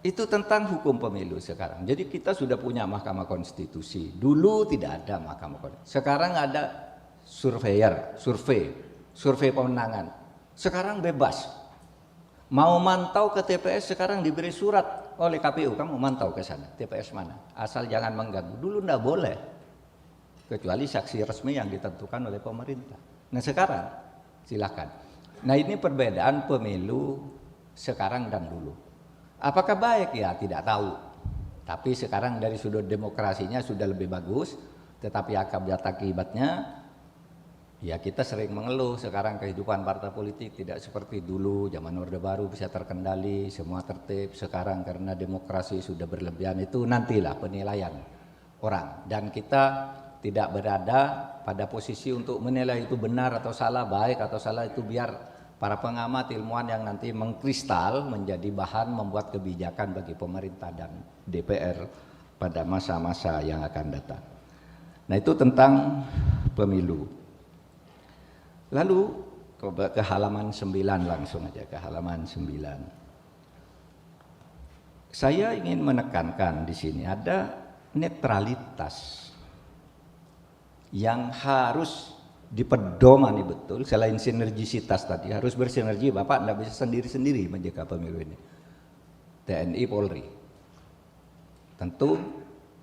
itu tentang hukum pemilu sekarang. Jadi kita sudah punya Mahkamah Konstitusi. Dulu tidak ada Mahkamah Konstitusi. Sekarang ada survei pemenangan. Sekarang bebas. Mau mantau ke TPS sekarang diberi surat oleh KPU, kamu mantau ke sana, TPS mana. Asal jangan mengganggu. Dulu tidak boleh. Kecuali saksi resmi yang ditentukan oleh pemerintah. Nah sekarang silakan. Nah ini perbedaan pemilu sekarang dan dulu. Apakah baik? Ya tidak tahu. Tapi sekarang dari sudut demokrasinya sudah lebih bagus. Tetapi akibatnya ya kita sering mengeluh sekarang kehidupan partai politik tidak seperti dulu. Zaman Orde Baru bisa terkendali, semua tertib. Sekarang karena demokrasi sudah berlebihan, itu nantilah penilaian orang. Dan kita tidak berada pada posisi untuk menilai itu benar atau salah, baik atau salah, itu biar para pengamat ilmuwan yang nanti mengkristal menjadi bahan membuat kebijakan bagi pemerintah dan DPR pada masa-masa yang akan datang. Nah itu tentang pemilu. Lalu ke halaman 9 langsung aja, ke halaman 9. Saya ingin menekankan di sini ada netralitas yang harus dipedomani betul. Selain sinergisitas tadi, harus bersinergi. Bapak tidak bisa sendiri-sendiri menjaga pemilu ini. TNI, Polri. Tentu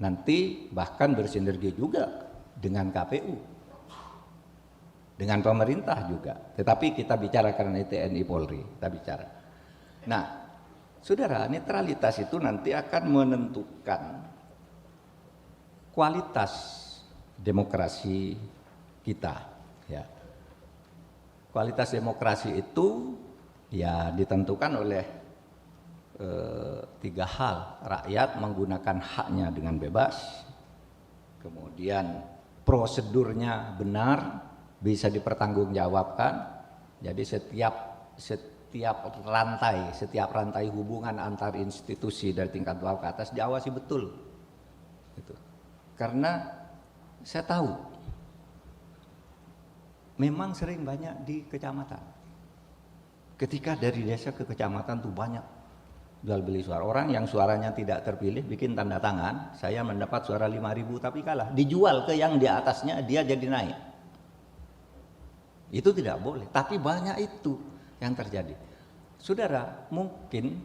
nanti bahkan bersinergi juga dengan KPU. Dengan pemerintah juga. Tetapi kita bicara karena TNI, Polri. Kita bicara. Nah, saudara, netralitas itu nanti akan menentukan kualitas demokrasi kita. Ya. Kualitas demokrasi itu ya ditentukan oleh 3 hal. Rakyat menggunakan haknya dengan bebas, kemudian prosedurnya benar, bisa dipertanggungjawabkan. Jadi setiap rantai hubungan antar institusi dari tingkat bawah ke atas diawasi betul. Gitu. Karena saya tahu memang sering banyak di kecamatan. Ketika dari desa ke kecamatan tuh banyak jual beli suara. Orang yang suaranya tidak terpilih bikin tanda tangan, saya mendapat suara 5.000 tapi kalah. Dijual ke yang di atasnya, dia jadi naik. Itu tidak boleh, tapi banyak itu yang terjadi. Saudara, mungkin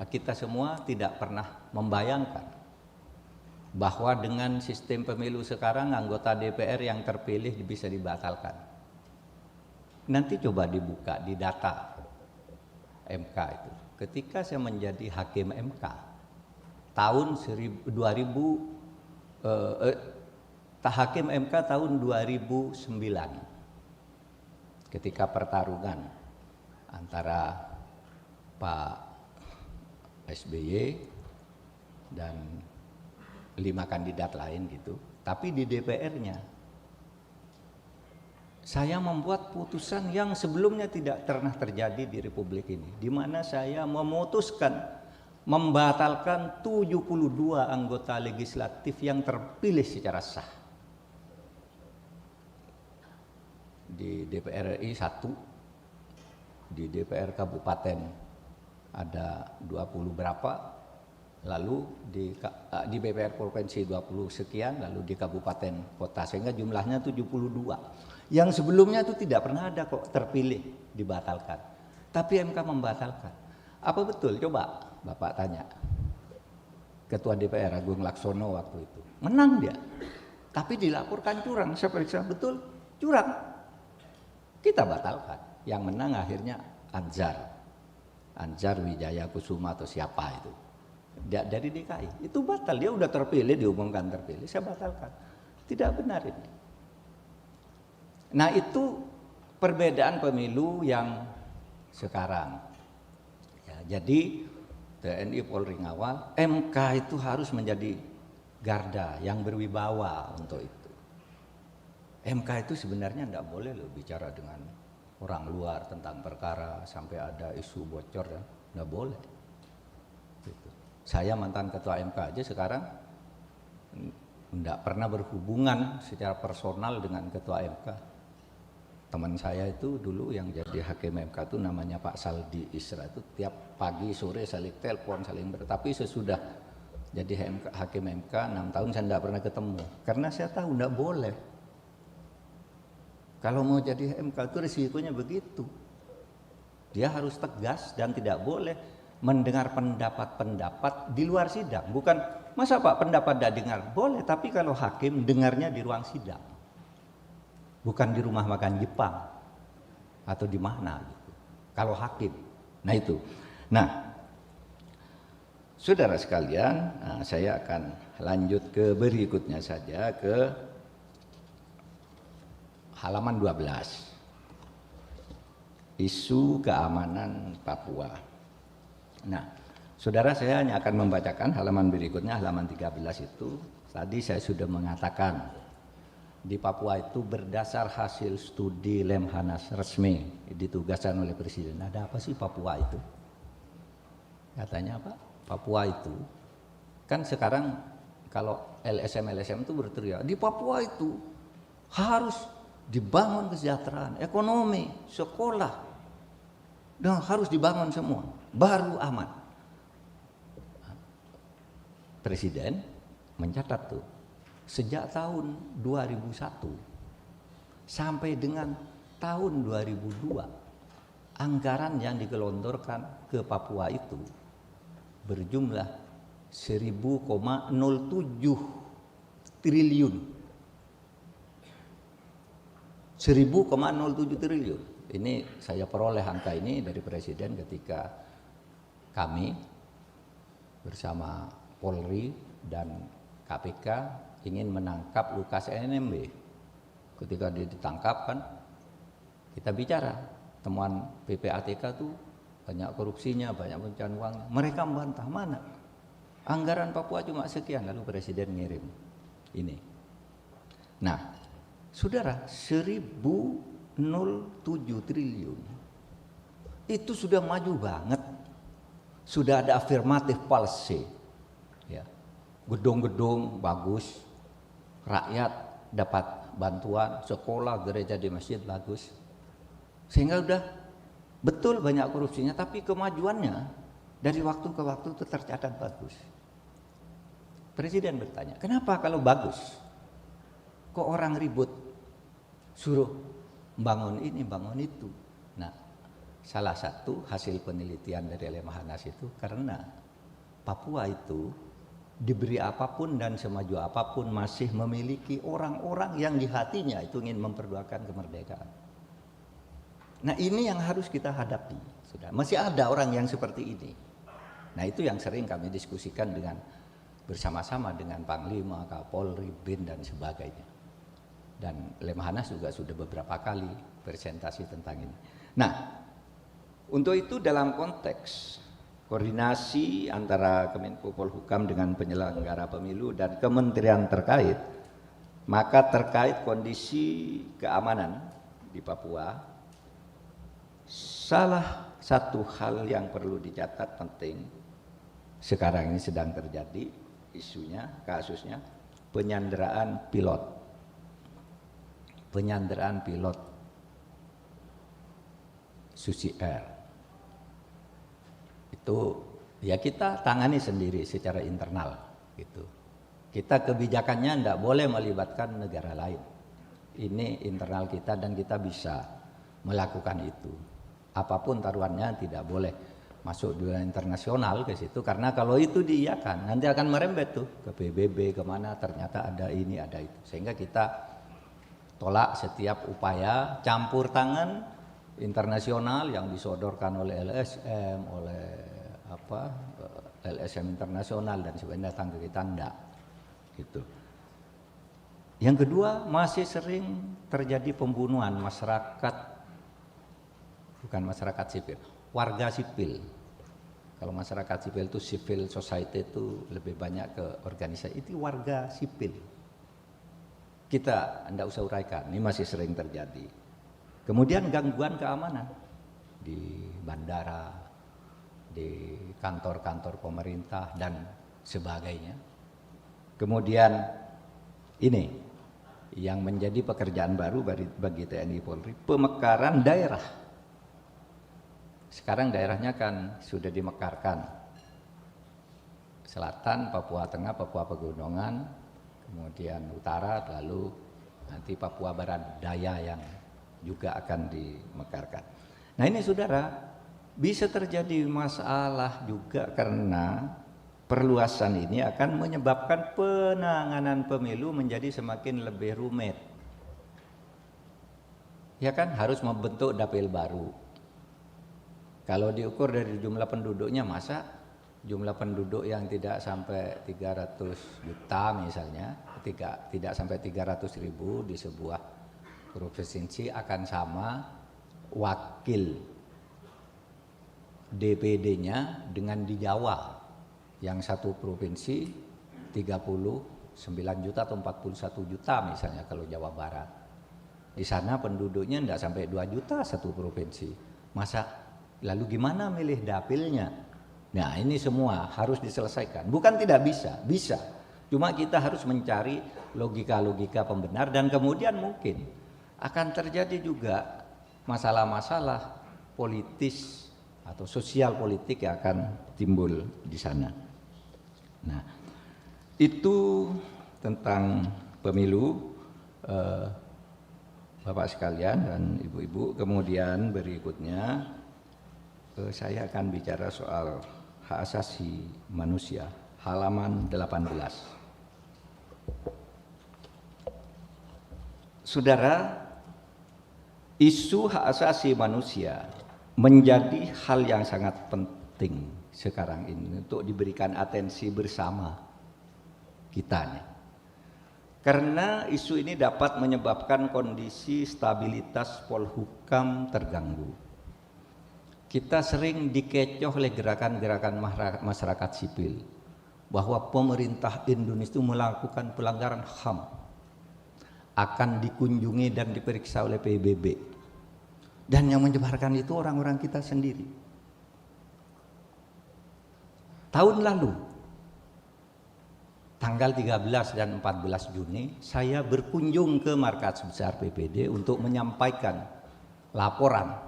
kita semua tidak pernah membayangkan bahwa dengan sistem pemilu sekarang anggota DPR yang terpilih bisa dibatalkan. Nanti coba dibuka di data MK itu. Ketika saya menjadi hakim MK tahun 2000 hakim MK tahun 2009, ketika pertarungan antara Pak SBY dan 5 kandidat lain gitu, tapi di DPR-nya saya membuat putusan yang sebelumnya tidak pernah terjadi di Republik ini, di mana saya memutuskan membatalkan 72 anggota legislatif yang terpilih secara sah. Di DPR RI 1, di DPR kabupaten ada 20 berapa, lalu di DPR provinsi 20 sekian, lalu di kabupaten kota, sehingga jumlahnya 72. Yang sebelumnya itu tidak pernah ada kok terpilih dibatalkan, tapi MK membatalkan. Apa betul? Coba Bapak tanya Ketua DPR Agung Laksono waktu itu, menang dia, tapi dilaporkan curang. Saya periksa betul curang, kita batalkan. Yang menang akhirnya Anjar Wijaya Kusuma atau siapa itu dari DKI, itu batal. Dia udah terpilih, diumumkan terpilih, saya batalkan. Tidak benar ini. Nah itu perbedaan pemilu yang sekarang ya, jadi TNI Polri ngawal, MK itu harus menjadi garda yang berwibawa untuk itu. MK itu sebenarnya tidak boleh loh bicara dengan orang luar tentang perkara sampai ada isu bocor, ya tidak boleh gitu. Saya mantan ketua MK aja sekarang tidak pernah berhubungan secara personal dengan ketua MK. Teman saya itu dulu yang jadi hakim MK itu namanya Pak Saldi Isra, itu tiap pagi sore saling telepon, tapi sesudah jadi hakim MK 6 tahun saya tidak pernah ketemu karena saya tahu tidak boleh. Kalau mau jadi MK itu risikonya begitu. Dia harus tegas dan tidak boleh mendengar pendapat-pendapat di luar sidang. Bukan, masa Pak pendapat tidak dengar? Boleh, tapi kalau hakim dengarnya di ruang sidang. Bukan di rumah makan Jepang atau di mana gitu. Kalau hakim. Nah itu. Nah, saudara sekalian, saya akan lanjut ke berikutnya saja ke halaman 12. Isu keamanan Papua. Nah, saudara, saya hanya akan membacakan halaman berikutnya, halaman 13 itu. Tadi saya sudah mengatakan di Papua itu berdasar hasil studi Lemhanas resmi ditugaskan oleh Presiden. Ada apa sih Papua itu? Katanya apa? Papua itu kan sekarang kalau LSM itu berteriak di Papua itu harus dibangun kesejahteraan, ekonomi, sekolah, dan harus dibangun semua, baru aman. Presiden mencatat tuh sejak tahun 2001 sampai dengan tahun 2002 anggaran yang digelontorkan ke Papua itu berjumlah 1.007 triliun. 1.007 triliun. Ini saya peroleh angka ini dari Presiden ketika kami bersama Polri dan KPK ingin menangkap Lukas NMB. Ketika dia ditangkap kan kita bicara temuan PPATK tuh banyak korupsinya, banyak pencucian uangnya. Mereka membantah, mana anggaran Papua cuma sekian, lalu Presiden ngirim ini. Nah, saudara, 1.007 triliun itu sudah maju banget, sudah ada afirmatif policy, ya, gedung-gedung bagus, rakyat dapat bantuan, sekolah, gereja di masjid bagus, sehingga udah betul banyak korupsinya, tapi kemajuannya dari waktu ke waktu itu tercatat bagus. Presiden bertanya, kenapa kalau bagus kok orang ribut suruh bangun ini, bangun itu? Nah, salah satu hasil penelitian dari Lemhanas itu karena Papua itu diberi apapun dan semaju apapun masih memiliki orang-orang yang di hatinya itu ingin memperjuangkan kemerdekaan. Nah, ini yang harus kita hadapi. Sudah masih ada orang yang seperti ini. Nah, itu yang sering kami diskusikan dengan bersama-sama dengan Panglima, Kapolri, BIN dan sebagainya. Dan Lemhanas juga sudah beberapa kali presentasi tentang ini. Nah, untuk itu dalam konteks koordinasi antara Kemenko Polhukam dengan penyelenggara pemilu dan kementerian terkait, maka terkait kondisi keamanan di Papua, salah satu hal yang perlu dicatat penting sekarang ini sedang terjadi isunya, kasusnya penyanderaan pilot. Penyanderaan pilot Susi Air. Itu ya kita tangani sendiri secara internal gitu. Kita kebijakannya tidak boleh melibatkan negara lain. Ini internal kita dan kita bisa melakukan itu. Apapun taruhannya tidak boleh masuk dunia internasional ke situ, karena kalau itu diiyakan nanti akan merembet tuh ke PBB kemana, ternyata ada ini ada itu, sehingga kita tolak setiap upaya campur tangan internasional yang disodorkan oleh LSM, oleh LSM internasional dan sebagainya datang ke kita, enggak gitu. Yang kedua, masih sering terjadi pembunuhan masyarakat, bukan masyarakat sipil, warga sipil. Kalau masyarakat sipil itu civil society itu lebih banyak ke organisasi, itu warga sipil. Kita tidak usah uraikan, ini masih sering terjadi. Kemudian gangguan keamanan di bandara, di kantor-kantor pemerintah dan sebagainya. Kemudian ini yang menjadi pekerjaan baru bagi TNI Polri, pemekaran daerah. Sekarang daerahnya kan sudah dimekarkan. Selatan, Papua Tengah, Papua Pegunungan, kemudian utara, lalu nanti Papua Barat Daya yang juga akan dimekarkan. Nah ini saudara, bisa terjadi masalah juga karena perluasan ini akan menyebabkan penanganan pemilu menjadi semakin lebih rumit. Ya kan, harus membentuk dapil baru. Kalau diukur dari jumlah penduduknya, masa jumlah penduduk yang tidak sampai 300 juta misalnya, tidak sampai 300.000 di sebuah provinsi akan sama wakil DPD-nya dengan di Jawa. Yang satu provinsi 39 juta atau 41 juta misalnya kalau Jawa Barat. Di sana penduduknya tidak sampai 2 juta satu provinsi. Masa lalu gimana milih dapilnya? Nah ini semua harus diselesaikan. Bukan tidak bisa, bisa. Cuma kita harus mencari logika-logika pembenar dan kemudian mungkin akan terjadi juga masalah-masalah politis atau sosial politik yang akan timbul di sana. Nah, itu tentang pemilu, Bapak sekalian dan Ibu-ibu. Kemudian berikutnya saya akan bicara soal hak asasi manusia, halaman 18. Saudara, isu hak asasi manusia menjadi hal yang sangat penting sekarang ini untuk diberikan atensi bersama kita nih. Karena isu ini dapat menyebabkan kondisi stabilitas polhukam terganggu. Kita sering dikecoh oleh gerakan-gerakan masyarakat sipil bahwa pemerintah Indonesia itu melakukan pelanggaran HAM, akan dikunjungi dan diperiksa oleh PBB, dan yang menyebarkan itu orang-orang kita sendiri. Tahun lalu, tanggal 13 dan 14 Juni, saya berkunjung ke markas besar PPD untuk menyampaikan laporan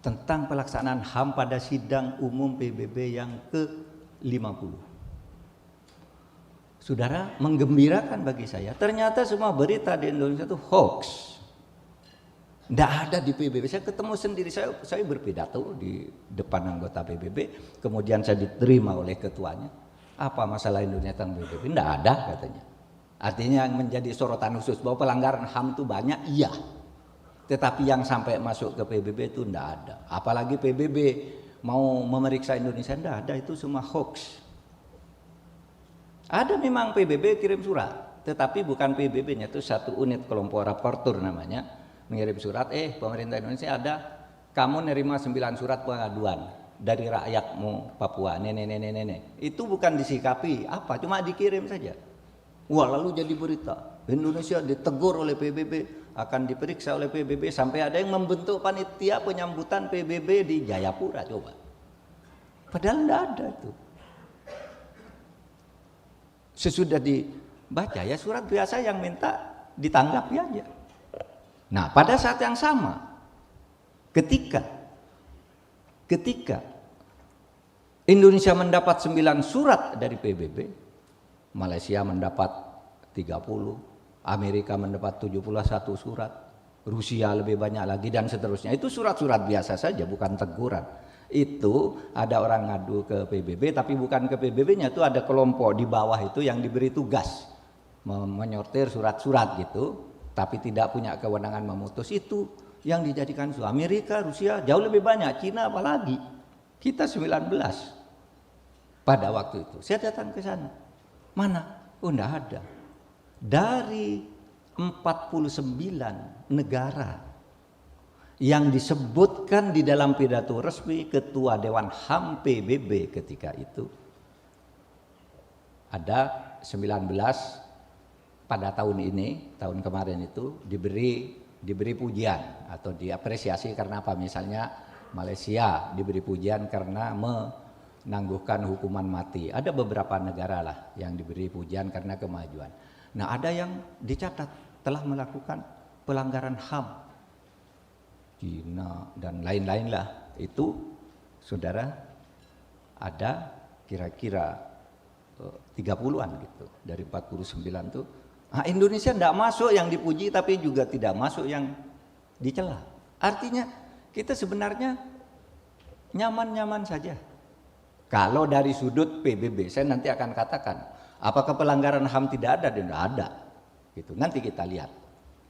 tentang pelaksanaan HAM pada sidang umum PBB yang ke-50. Saudara, menggembirakan bagi saya, ternyata semua berita di Indonesia itu hoax. Tidak ada di PBB. Saya ketemu sendiri, saya berpidato di depan anggota PBB, kemudian saya diterima oleh ketuanya. Apa masalah Indonesia tentang PBB? Tidak ada katanya. Artinya yang menjadi sorotan khusus bahwa pelanggaran HAM itu banyak, iya. Tetapi yang sampai masuk ke PBB itu tidak ada. Apalagi PBB mau memeriksa Indonesia, tidak ada, itu semua hoax. Ada memang PBB kirim surat, tetapi bukan PBB-nya, itu satu unit kelompok raportur namanya. Mengirim surat, pemerintah Indonesia ada, kamu nerima 9 surat pengaduan dari rakyatmu Papua, nenek. Itu bukan disikapi apa, cuma dikirim saja. Wah, lalu jadi berita, Indonesia ditegur oleh PBB, akan diperiksa oleh PBB, sampai ada yang membentuk panitia penyambutan PBB di Jayapura, coba. Padahal tidak ada itu. Sesudah dibaca ya surat biasa yang minta ditanggapi aja. Nah, pada saat yang sama, ketika Indonesia mendapat 9 surat dari PBB, Malaysia mendapat 30, Amerika mendapat 71 surat, Rusia lebih banyak lagi dan seterusnya. Itu surat-surat biasa saja, bukan teguran. Itu ada orang ngadu ke PBB, tapi bukan ke PBB-nya, itu ada kelompok di bawah itu yang diberi tugas menyortir surat-surat gitu. Tapi tidak punya kewenangan memutus, itu yang dijadikan Amerika, Rusia jauh lebih banyak, Cina apalagi. Kita 19 pada waktu itu. Saya datang ke sana. Mana? Oh, enggak ada. Dari 49 negara yang disebutkan di dalam pidato resmi Ketua Dewan HAM PBB ketika itu, ada 19 pada tahun ini, tahun kemarin itu diberi pujian atau diapresiasi karena apa? Misalnya Malaysia diberi pujian karena menangguhkan hukuman mati. Ada beberapa negara lah yang diberi pujian karena kemajuan. Nah, ada yang dicatat telah melakukan pelanggaran HAM, Cina dan lain-lain lah. Itu saudara ada kira-kira 30-an gitu dari 49 tuh. Nah, Indonesia tidak masuk yang dipuji tapi juga tidak masuk yang dicela. Artinya kita sebenarnya nyaman-nyaman saja. Kalau dari sudut PBB, saya nanti akan katakan apakah pelanggaran HAM tidak ada? Tidak ada. Gitu. Nanti kita lihat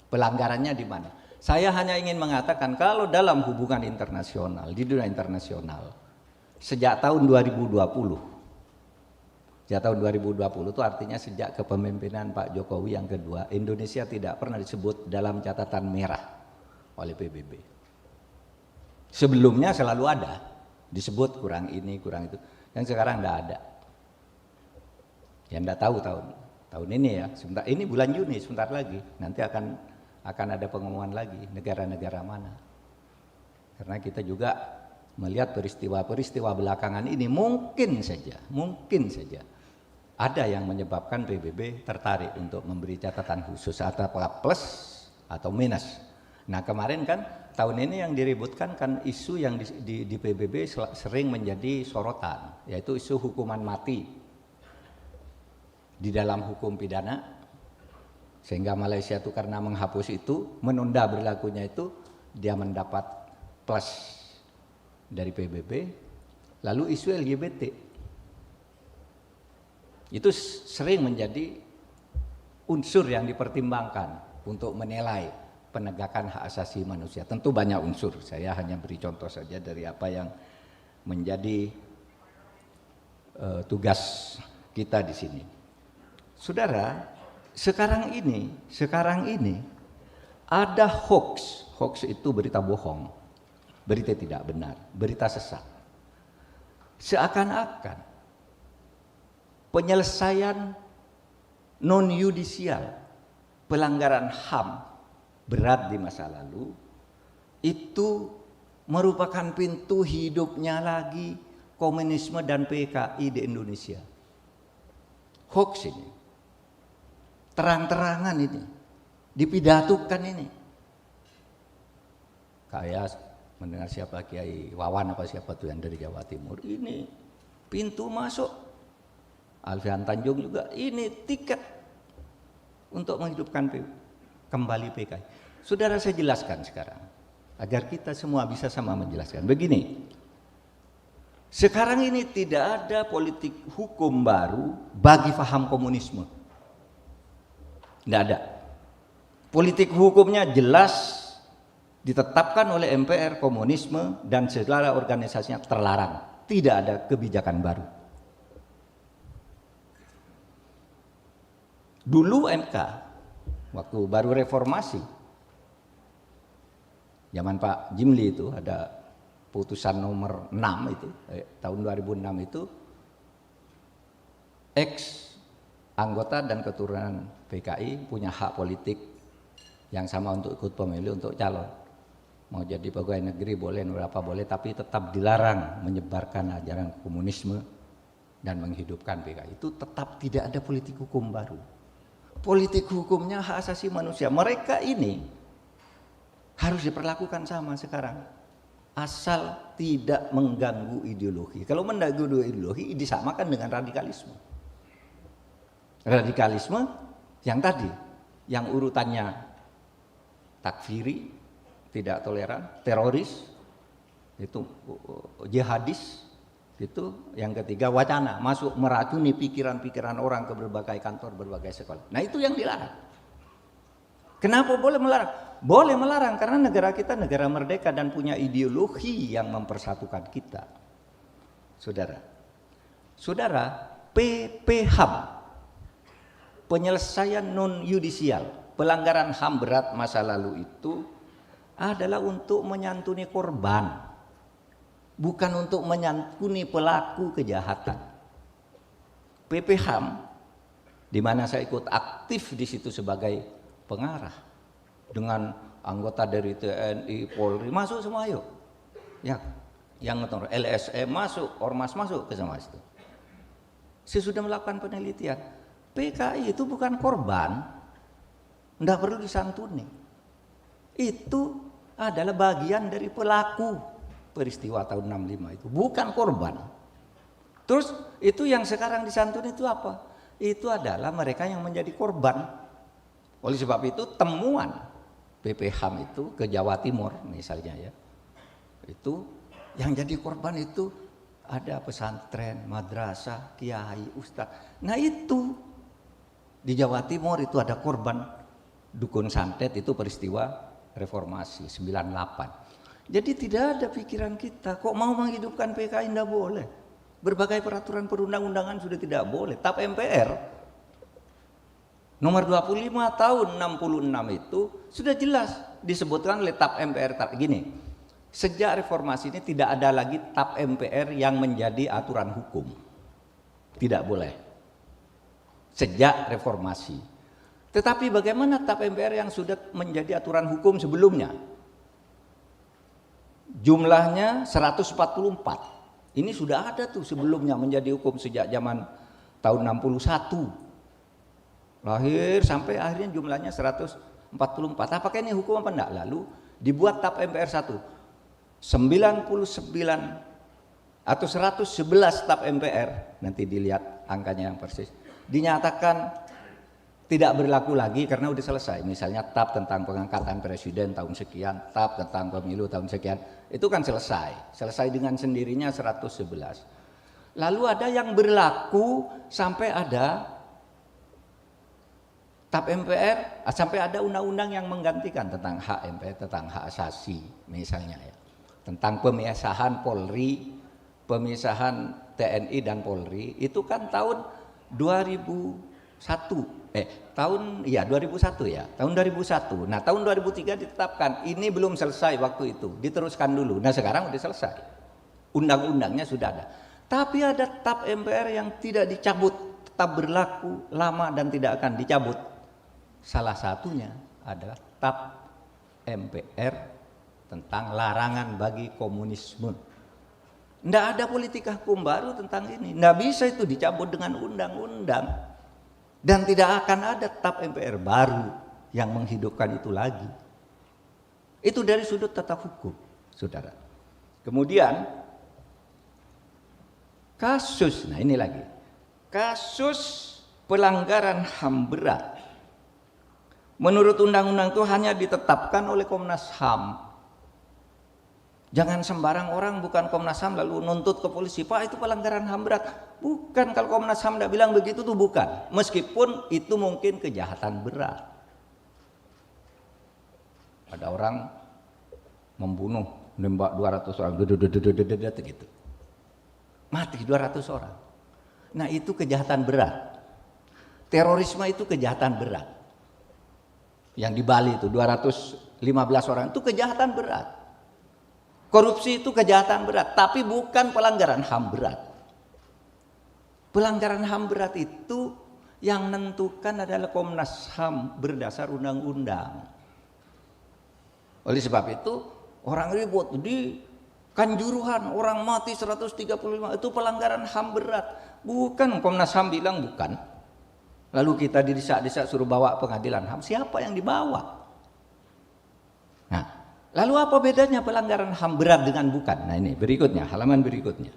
pelanggarannya di mana. Saya hanya ingin mengatakan kalau dalam hubungan internasional, di dunia internasional, sejak tahun 2020, sejak tahun 2020 itu artinya sejak kepemimpinan Pak Jokowi yang kedua, Indonesia tidak pernah disebut dalam catatan merah oleh PBB. Sebelumnya selalu ada, disebut kurang ini, kurang itu. Yang sekarang tidak ada. Ya tidak tahu tahun ini ya, sebentar ini bulan Juni sebentar lagi, nanti akan ada pengumuman lagi negara-negara mana. Karena kita juga melihat peristiwa-peristiwa belakangan ini mungkin saja ada yang menyebabkan PBB tertarik untuk memberi catatan khusus atau plus atau minus. Nah, kemarin kan tahun ini yang diributkan kan isu yang di PBB sering menjadi sorotan, yaitu isu hukuman mati di dalam hukum pidana, sehingga Malaysia itu karena menghapus itu, menunda berlakunya itu, dia mendapat plus dari PBB. Lalu isu LGBT itu sering menjadi unsur yang dipertimbangkan untuk menilai penegakan hak asasi manusia. Tentu banyak unsur, saya hanya beri contoh saja dari apa yang menjadi tugas kita di sini. Saudara, sekarang ini ada hoax itu berita bohong, berita tidak benar, berita sesat. Seakan-akan penyelesaian non yudisial pelanggaran HAM berat di masa lalu itu merupakan pintu hidupnya lagi komunisme dan PKI di Indonesia. Hoax ini terang-terangan ini dipidatukan ini. Kayak mendengar siapa Kiai Wawan apa siapa tuh yang dari Jawa Timur, ini pintu masuk. Alfian Tanjung juga, ini tiket untuk menghidupkan kembali PKI. Saudara, saya jelaskan sekarang agar kita semua bisa sama menjelaskan. Begini, sekarang ini tidak ada politik hukum baru bagi paham komunisme. Tidak ada. Politik hukumnya jelas ditetapkan oleh MPR, komunisme dan segala organisasinya terlarang. Tidak ada kebijakan baru. Dulu MK, waktu baru reformasi, zaman Pak Jimli itu ada putusan nomor 6 itu, tahun 2006 itu, ex anggota dan keturunan PKI punya hak politik yang sama untuk ikut pemilu, untuk calon. Mau jadi pegawai negeri boleh, berapa boleh, tapi tetap dilarang menyebarkan ajaran komunisme dan menghidupkan PKI. Itu tetap tidak ada politik hukum baru. Politik hukumnya hak asasi manusia. Mereka ini harus diperlakukan sama sekarang. Asal tidak mengganggu ideologi. Kalau mengganggu ideologi disamakan dengan radikalisme. Radikalisme yang tadi, yang urutannya takfiri, tidak toleran, teroris, itu jihadis, itu yang ketiga wacana, masuk meracuni pikiran-pikiran orang ke berbagai kantor, berbagai sekolah. Nah, itu yang dilarang. Kenapa boleh melarang? Boleh melarang karena negara kita negara merdeka dan punya ideologi yang mempersatukan kita. Saudara, PPHAM, penyelesaian non yudisial pelanggaran HAM berat masa lalu itu adalah untuk menyantuni korban, bukan untuk menyantuni pelaku kejahatan. PPHAM, di mana saya ikut aktif di situ sebagai pengarah dengan anggota dari TNI, Polri masuk semua, ayo. Ya, yang LSM masuk, Ormas masuk ke semua itu. Saya sudah melakukan penelitian. PKI itu bukan korban, tidak perlu disantuni. Itu adalah bagian dari pelaku peristiwa tahun 65 itu, bukan korban. Terus itu yang sekarang disantuni itu apa? Itu adalah mereka yang menjadi korban. Oleh sebab itu temuan BPHAM itu ke Jawa Timur misalnya ya, itu yang jadi korban itu ada pesantren, madrasah, kiai, ustadz. Nah itu di Jawa Timur itu ada korban dukun santet, itu peristiwa reformasi 98. Jadi tidak ada pikiran kita kok mau menghidupkan PKI, tidak boleh. Berbagai peraturan perundang-undangan sudah tidak boleh. TAP MPR nomor 25 tahun 66 itu sudah jelas disebutkan oleh TAP MPR gini. Sejak reformasi ini tidak ada lagi TAP MPR yang menjadi aturan hukum. Tidak boleh. Sejak reformasi. Tetapi bagaimana TAP MPR yang sudah menjadi aturan hukum sebelumnya? Jumlahnya 144. Ini sudah ada tuh sebelumnya menjadi hukum sejak zaman tahun 61. Lahir sampai akhirnya jumlahnya 144. Apakah ini hukum apa enggak? Lalu dibuat TAP MPR 1. 99 atau 111 TAP MPR, nanti dilihat angkanya yang persis, dinyatakan tidak berlaku lagi karena udah selesai. Misalnya TAP tentang pengangkatan presiden tahun sekian, TAP tentang pemilu tahun sekian, itu kan selesai dengan sendirinya 111. Lalu ada yang berlaku sampai ada TAP MPR, sampai ada undang-undang yang menggantikan tentang hak MPR, tentang hak asasi misalnya ya, tentang pemisahan Polri, pemisahan TNI dan Polri, itu kan tahun 2001 tahun 2001 ya, tahun 2001. Nah, tahun 2003 ditetapkan. Ini belum selesai waktu itu, diteruskan dulu. Nah, sekarang udah selesai. Undang-undangnya sudah ada. Tapi ada TAP MPR yang tidak dicabut, tetap berlaku lama dan tidak akan dicabut. Salah satunya adalah TAP MPR tentang larangan bagi komunisme. Nggak ada politik hukum baru tentang ini. Nggak bisa itu dicabut dengan undang-undang. Dan tidak akan ada TAP MPR baru yang menghidupkan itu lagi. Itu dari sudut tata hukum, saudara. Kemudian kasus, nah ini lagi, kasus pelanggaran HAM berat. Menurut undang-undang itu hanya ditetapkan oleh Komnas HAM. Jangan sembarang orang bukan Komnas HAM lalu nuntut ke polisi, Pak itu pelanggaran HAM berat. Bukan, kalau Komnas HAM tidak bilang begitu tuh bukan. Meskipun itu mungkin kejahatan berat. Ada orang membunuh, nembak 200 orang, gitu. Mati 200 orang. Nah itu kejahatan berat. Terorisme itu kejahatan berat. Yang di Bali itu 215 orang itu kejahatan berat. Korupsi itu kejahatan berat, tapi bukan pelanggaran HAM berat. Pelanggaran HAM berat itu yang menentukan adalah Komnas HAM berdasar undang-undang. Oleh sebab itu orang ribut di Kanjuruhan orang mati 135 itu pelanggaran HAM berat. Bukan, Komnas HAM bilang bukan. Lalu kita didesak-desak suruh bawa pengadilan HAM. Siapa yang dibawa? Nah, lalu apa bedanya pelanggaran HAM berat dengan bukan? Nah ini berikutnya, halaman berikutnya.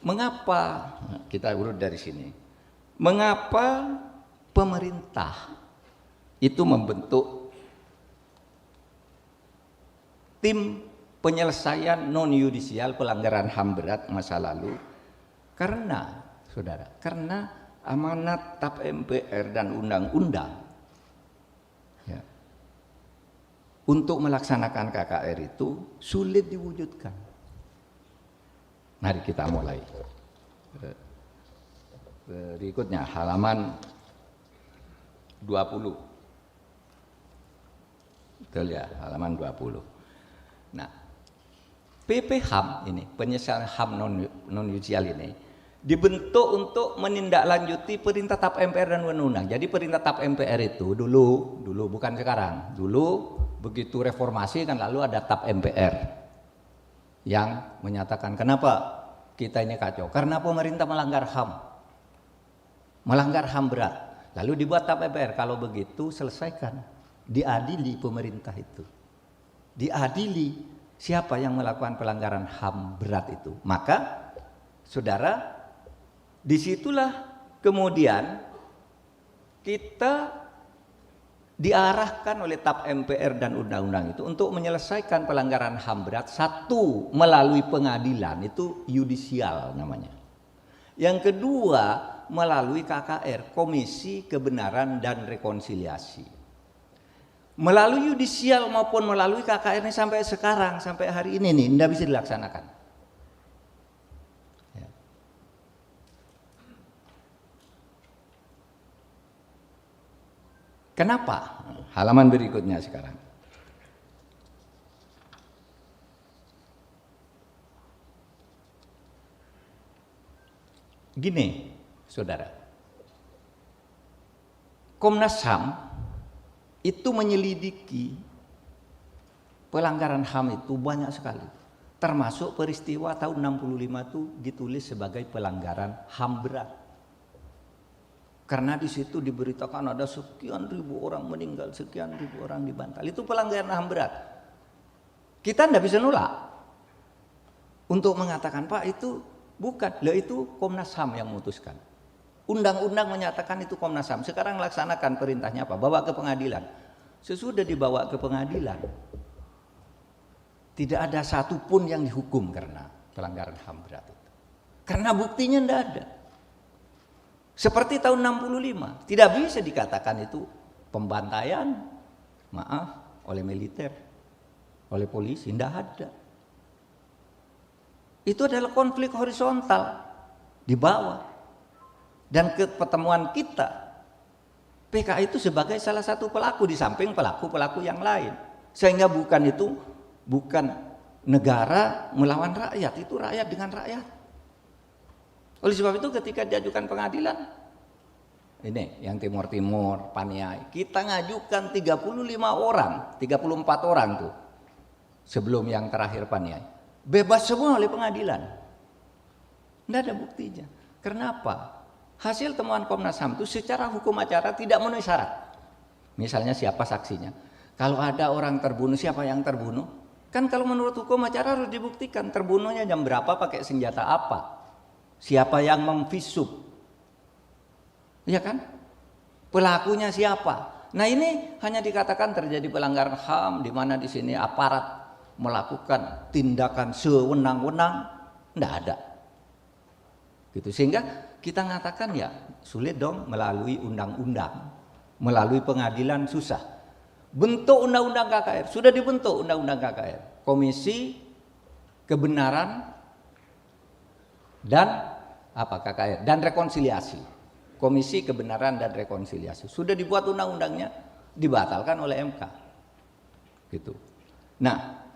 Mengapa, kita urut dari sini. Mengapa pemerintah itu membentuk tim penyelesaian non-yudisial pelanggaran HAM berat masa lalu? Karena, saudara, karena amanat TAP MPR dan undang-undang ya, untuk melaksanakan KKR itu sulit diwujudkan. Mari kita mulai. Berikutnya halaman 20. Betul ya, halaman 20. Nah, PPHAM ini, penyelesaian HAM non-yudisial ini dibentuk untuk menindaklanjuti perintah TAP MPR dan undang-undang. Jadi perintah TAP MPR itu dulu bukan sekarang. Dulu begitu reformasi kan lalu ada TAP MPR yang menyatakan kenapa kita ini kacau karena pemerintah melanggar HAM berat. Lalu dibuat tap MPR. Kalau begitu selesaikan, diadili pemerintah itu, diadili siapa yang melakukan pelanggaran HAM berat itu. Maka saudara, disitulah kemudian kita diarahkan oleh tap MPR dan undang-undang itu untuk menyelesaikan pelanggaran HAM berat. Satu, melalui pengadilan, itu yudisial namanya. Yang kedua, melalui KKR, Komisi Kebenaran dan Rekonsiliasi. Melalui yudisial maupun melalui KKR ini sampai sekarang, sampai hari ini nih, tidak bisa dilaksanakan. Ya. Kenapa? Halaman berikutnya sekarang. Gini, saudara. Komnas HAM itu menyelidiki pelanggaran HAM itu banyak sekali. Termasuk peristiwa tahun 65 itu ditulis sebagai pelanggaran HAM berat. Karena di situ diberitakan ada sekian ribu orang meninggal, sekian ribu orang dibantal. Itu pelanggaran HAM berat. Kita tidak bisa nolak untuk mengatakan, Pak, itu bukan. Lah itu Komnas HAM yang memutuskan. Undang-undang menyatakan itu Komnas HAM. Sekarang laksanakan perintahnya apa? Bawa ke pengadilan. Sesudah dibawa ke pengadilan, tidak ada satupun yang dihukum karena pelanggaran HAM berat itu. Karena buktinya tidak ada. Seperti tahun 65, tidak bisa dikatakan itu pembantaian, maaf, oleh militer, oleh polisi, tidak ada. Itu adalah konflik horizontal di bawah. Dan ke pertemuan kita, PKI itu sebagai salah satu pelaku di samping pelaku-pelaku yang lain. Sehingga bukan negara melawan rakyat, itu rakyat dengan rakyat. Oleh sebab itu ketika diajukan pengadilan, ini yang Timur-Timur, Paniai, kita ngajukan 34 orang tuh sebelum yang terakhir Paniai. Bebas semua oleh pengadilan. Tidak ada buktinya. Kenapa? Hasil temuan Komnas HAM itu secara hukum acara tidak memenuhi syarat. Misalnya siapa saksinya. Kalau ada orang terbunuh, siapa yang terbunuh? Kan kalau menurut hukum acara harus dibuktikan terbunuhnya jam berapa, pakai senjata apa. Siapa yang memvisum? Iya kan? Pelakunya siapa? Nah ini hanya dikatakan terjadi pelanggaran HAM di mana di sini aparat melakukan tindakan sewenang-wenang, tidak ada. Gitu. Sehingga kita mengatakan ya sulit dong melalui undang-undang, melalui pengadilan susah. Bentuk undang-undang KKR, sudah dibentuk undang-undang KKR, Komisi Kebenaran dan KKR dan Rekonsiliasi, Komisi Kebenaran dan Rekonsiliasi sudah dibuat undang-undangnya, dibatalkan oleh MK, gitu. Nah,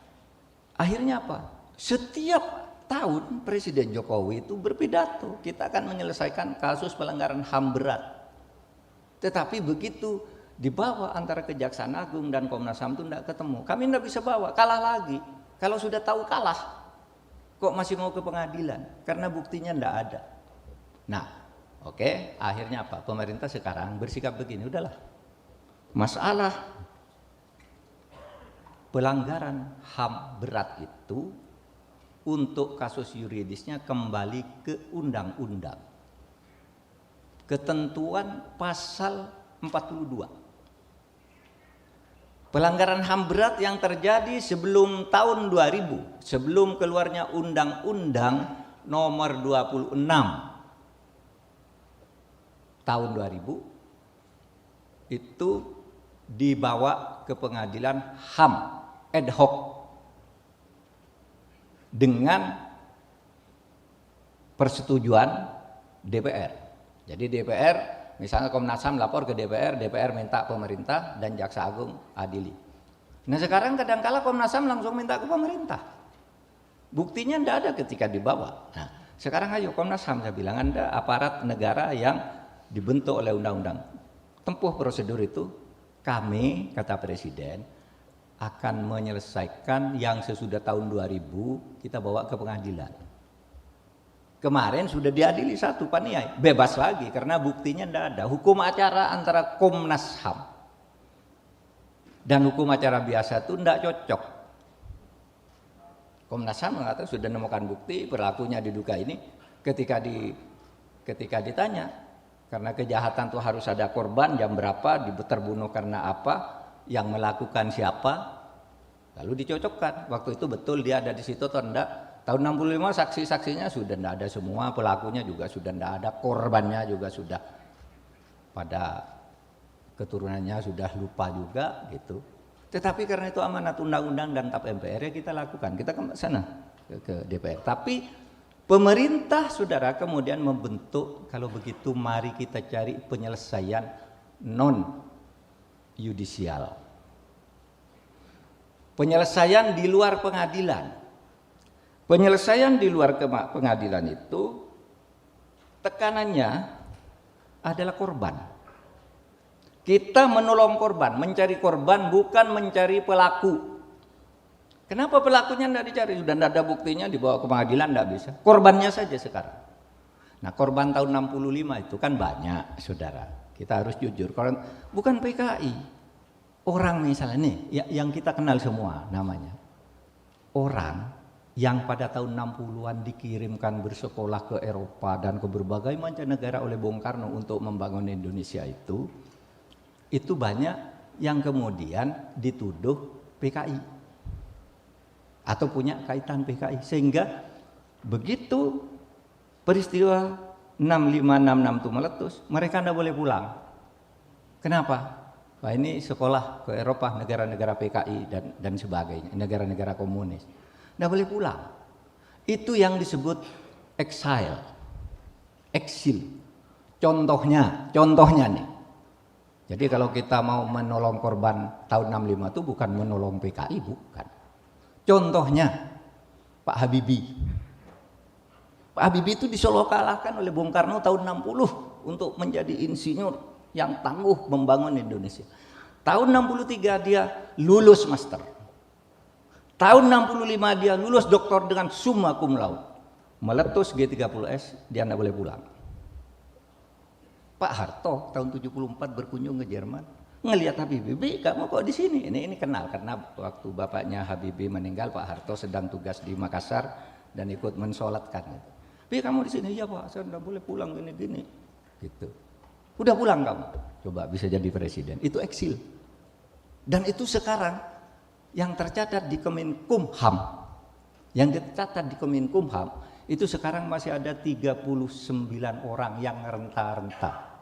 akhirnya apa? Setiap tahun Presiden Jokowi itu berpidato, kita akan menyelesaikan kasus pelanggaran HAM berat. Tetapi begitu dibawa antara Kejaksaan Agung dan Komnas HAM itu tidak ketemu. Kami tidak bisa bawa, kalah lagi. Kalau sudah tahu kalah, kok masih mau ke pengadilan? Karena buktinya tidak ada. Nah, oke, akhirnya apa? Pemerintah sekarang bersikap begini, udahlah. Masalah pelanggaran HAM berat itu untuk kasus yuridisnya kembali ke undang-undang. Ketentuan pasal 42. Pelanggaran HAM berat yang terjadi sebelum tahun 2000, sebelum keluarnya Undang-Undang Nomor 26 tahun 2000 itu dibawa ke pengadilan HAM ad hoc dengan persetujuan DPR. Jadi DPR, misalnya Komnas HAM lapor ke DPR, DPR minta pemerintah dan Jaksa Agung adili. Nah sekarang kadangkala Komnas HAM langsung minta ke pemerintah. Buktinya tidak ada ketika dibawa. Nah sekarang ayo Komnas HAM, saya bilang Anda aparat negara yang dibentuk oleh undang-undang. Tempuh prosedur itu, kami, kata Presiden, akan menyelesaikan yang sesudah tahun 2000 kita bawa ke pengadilan. Kemarin sudah diadili satu paniai, bebas lagi karena buktinya tidak ada. Hukum acara antara Komnas HAM dan hukum acara biasa itu tidak cocok. Komnas HAM mengatakan sudah menemukan bukti pelakunya diduga ini. Ketika ditanya, karena kejahatan itu harus ada korban, jam berapa, terbunuh karena apa, yang melakukan siapa, lalu dicocokkan. Waktu itu betul dia ada di situ atau enggak. Tahun 65 saksi-saksinya sudah tidak ada semua, pelakunya juga sudah tidak ada, korbannya juga sudah pada keturunannya sudah lupa juga gitu. Tetapi karena itu amanat undang-undang dan TAP MPR ya kita lakukan, kita ke sana ke DPR. Tapi pemerintah saudara kemudian membentuk, kalau begitu mari kita cari penyelesaian non yudisial, penyelesaian di luar pengadilan. Penyelesaian di luar pengadilan itu tekanannya adalah korban. Kita menolong korban, mencari korban bukan mencari pelaku. Kenapa pelakunya tidak dicari? Sudah tidak ada buktinya, dibawa ke pengadilan tidak bisa. Korbannya saja sekarang. Nah, korban tahun 65 itu kan banyak, saudara. Kita harus jujur. Bukan PKI. Orang misalnya nih, yang kita kenal semua namanya. Orang yang pada tahun 60-an dikirimkan bersekolah ke Eropa dan ke berbagai macam negara oleh Bung Karno untuk membangun Indonesia itu banyak yang kemudian dituduh PKI atau punya kaitan PKI, sehingga begitu peristiwa 6566 itu meletus, mereka tidak boleh pulang. Kenapa? Wah, ini sekolah ke Eropa, negara-negara PKI dan sebagainya, negara-negara komunis. Tidak boleh pulang. Itu yang disebut exile, eksil. Contohnya nih. Jadi kalau kita mau menolong korban tahun 65 itu bukan menolong PKI, bukan. Contohnya Pak Habibie. Pak Habibie itu disolokalahkan oleh Bung Karno tahun 60 untuk menjadi insinyur yang tangguh membangun Indonesia. Tahun 63 dia lulus master. Tahun 65 dia lulus doktor dengan summa cum laude. Meletus G30S, dia tidak boleh pulang. Pak Harto tahun 74 berkunjung ke Jerman, ngelihat Habibie, kamu kok di sini? Ini kenal karena waktu bapaknya Habibie meninggal, Pak Harto sedang tugas di Makassar dan ikut mensolatkan. Bi, kamu di sini? Iya Pak, saya tidak boleh pulang gini-gini. Gitu. Udah pulang kamu, coba bisa jadi presiden. Itu eksil. Dan itu sekarang yang tercatat di Kemenkumham, itu sekarang masih ada 39 orang yang renta-renta.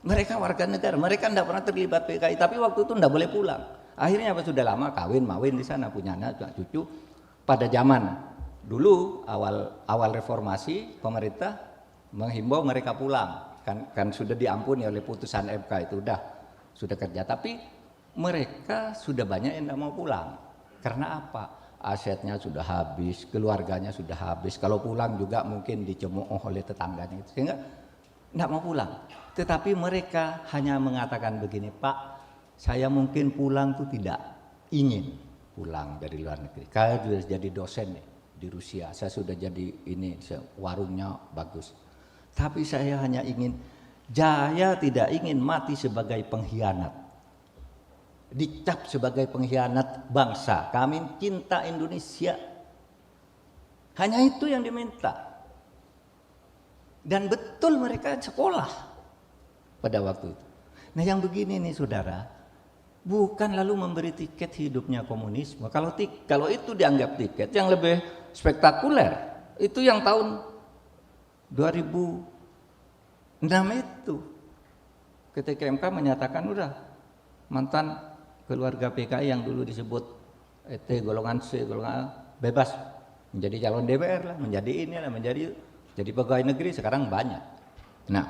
Mereka warga negara, mereka tidak pernah terlibat PKI, tapi waktu itu tidak boleh pulang. Akhirnya apa, sudah lama kawin mawin di sana, punya anak, cucu. Pada zaman dulu awal reformasi, pemerintah menghimbau mereka pulang, kan sudah diampuni oleh putusan MK itu, sudah kerja, tapi mereka sudah banyak yang tidak mau pulang. Karena apa? Asetnya sudah habis, keluarganya sudah habis. Kalau pulang juga mungkin dicemooh oleh tetangganya, sehingga tidak mau pulang. Tetapi mereka hanya mengatakan begini, Pak, saya mungkin pulang tuh tidak ingin pulang dari luar negeri. Saya sudah jadi dosen nih di Rusia, saya sudah jadi ini, warungnya bagus. Tapi saya hanya ingin, saya tidak ingin mati sebagai pengkhianat. Dicap sebagai pengkhianat bangsa, kami cinta Indonesia. Hanya itu yang diminta. Dan betul mereka sekolah pada waktu itu. Nah yang begini nih saudara, bukan lalu memberi tiket hidupnya komunisme. Kalau itu dianggap tiket, yang lebih spektakuler itu yang tahun 2006 itu, ketika MK menyatakan udah mantan keluarga PKI yang dulu disebut ET golongan C, golongan A, bebas menjadi calon DPR lah, menjadi inilah, jadi pegawai negeri sekarang banyak. Nah,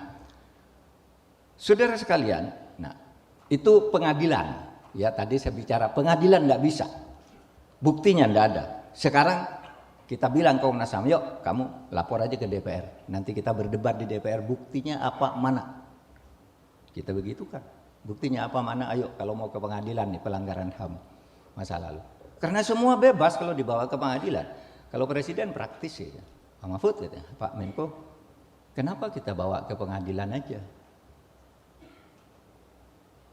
saudara sekalian, nah itu pengadilan. Ya tadi saya bicara pengadilan nggak bisa, buktinya nggak ada. Sekarang kita bilang Komnas HAM, yuk kamu lapor aja ke DPR. Nanti kita berdebat di DPR, buktinya apa mana? Kita begitu kan. Buktinya apa mana, ayo kalau mau ke pengadilan nih pelanggaran HAM masa lalu. Karena semua bebas kalau dibawa ke pengadilan. Kalau presiden praktis ya. Pak Mahfud katanya, Pak Menko, kenapa kita bawa ke pengadilan aja?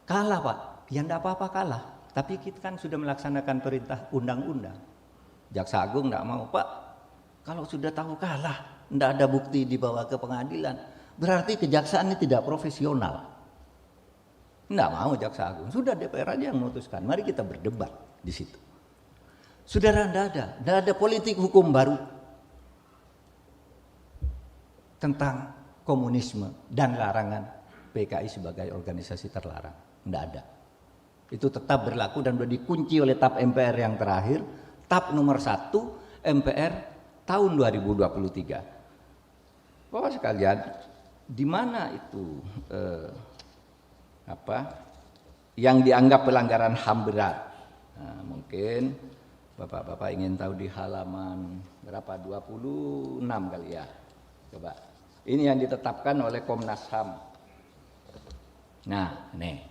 Kalah Pak, ya enggak apa-apa kalah. Tapi kita kan sudah melaksanakan perintah undang-undang. Jaksa Agung enggak mau, Pak. Kalau sudah tahu kalah, enggak ada bukti dibawa ke pengadilan, berarti kejaksaan ini tidak profesional. Enggak mau Jaksa Agung, sudah DPR aja yang memutuskan. Mari kita berdebat di situ. Saudara, enggak ada politik hukum baru tentang komunisme dan larangan PKI sebagai organisasi terlarang. Enggak ada. Itu tetap berlaku dan sudah dikunci oleh TAP MPR yang terakhir, TAP nomor 1 MPR tahun 2023. Bapak sekalian, di mana itu yang dianggap pelanggaran HAM berat? Nah, mungkin Bapak-bapak ingin tahu di halaman berapa? 26 kali ya. Coba. Ini yang ditetapkan oleh Komnas HAM. Nah, nih.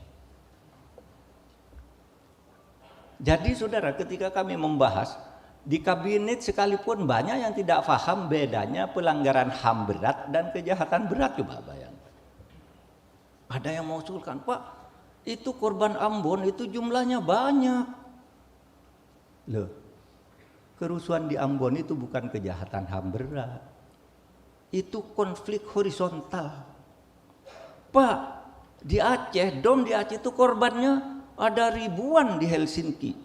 Jadi saudara, ketika kami membahas di kabinet sekalipun banyak yang tidak paham bedanya pelanggaran HAM berat dan kejahatan berat. Coba bayangkan. Ada yang mengusulkan, Pak, itu korban Ambon itu jumlahnya banyak. Loh, kerusuhan di Ambon itu bukan kejahatan HAM berat. Itu konflik horizontal. Pak, di Aceh, di Aceh itu korbannya ada ribuan di Helsinki.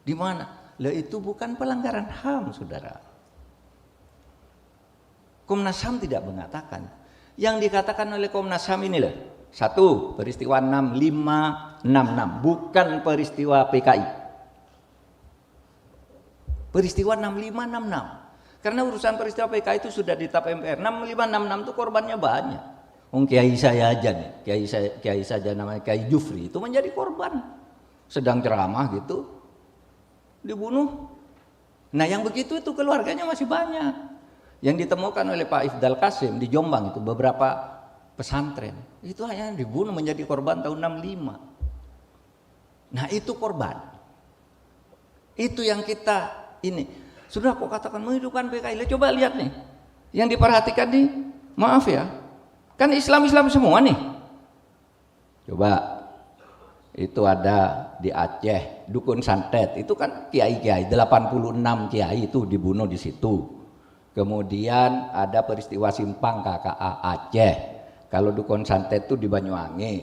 Di mana? Lah itu bukan pelanggaran HAM, saudara. Komnas HAM tidak mengatakan. Yang dikatakan oleh Komnas HAM ini loh. 1, peristiwa 6566, bukan peristiwa PKI. Peristiwa 6566. Karena urusan peristiwa PKI itu sudah di TAP MPR. 6566 itu korbannya banyak. Kiai saya aja nih, kiai saja namanya Kiai Jufri itu menjadi korban. Sedang ceramah gitu dibunuh. Nah, yang begitu itu keluarganya masih banyak. Yang ditemukan oleh Pak Ifdal Kasim di Jombang itu beberapa pesantren. Itu hanya dibunuh menjadi korban tahun 65. Nah, itu korban. Itu yang kita ini. Sudah kok katakan menghidupkan PKI. Coba lihat nih. Yang diperhatikan nih, maaf ya. Kan Islam-Islam semua nih. Coba. Itu ada di Aceh, Dukun Santet. Itu kan kiai-kiai, 86 kiai itu dibunuh di situ. Kemudian ada peristiwa Simpang KKA Aceh. Kalau Dukun Santet itu di Banyuwangi.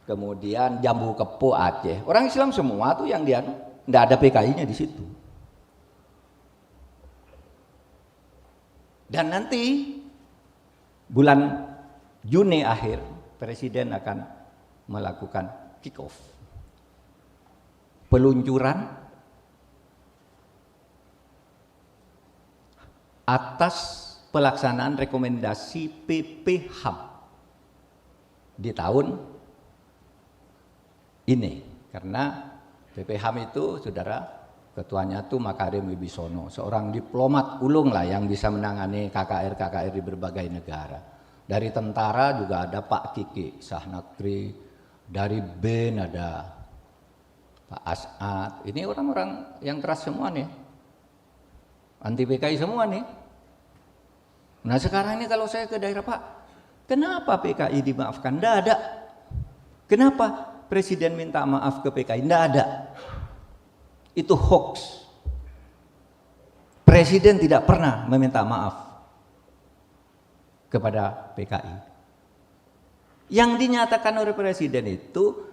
Kemudian Jambu Kepo Aceh. Orang Islam semua tuh yang dia enggak ada PKI-nya di situ. Dan nanti bulan Juni akhir Presiden akan melakukan kick off peluncuran atas pelaksanaan rekomendasi PPHAM di tahun ini. Karena PPHAM itu saudara ketuanya tuh Makarim Wibisono, seorang diplomat ulung lah yang bisa menangani KKR di berbagai negara. Dari tentara juga ada Pak Kiki Sahnakri, dari BIN ada Pak As'ad. Ini orang-orang yang keras semua nih, anti PKI semua nih. Nah sekarang ini kalau saya ke daerah, Pak, kenapa PKI dimaafkan? Nggak ada. Kenapa Presiden minta maaf ke PKI? Nggak ada. Itu hoax. Presiden tidak pernah meminta maaf kepada PKI. Yang dinyatakan oleh Presiden itu,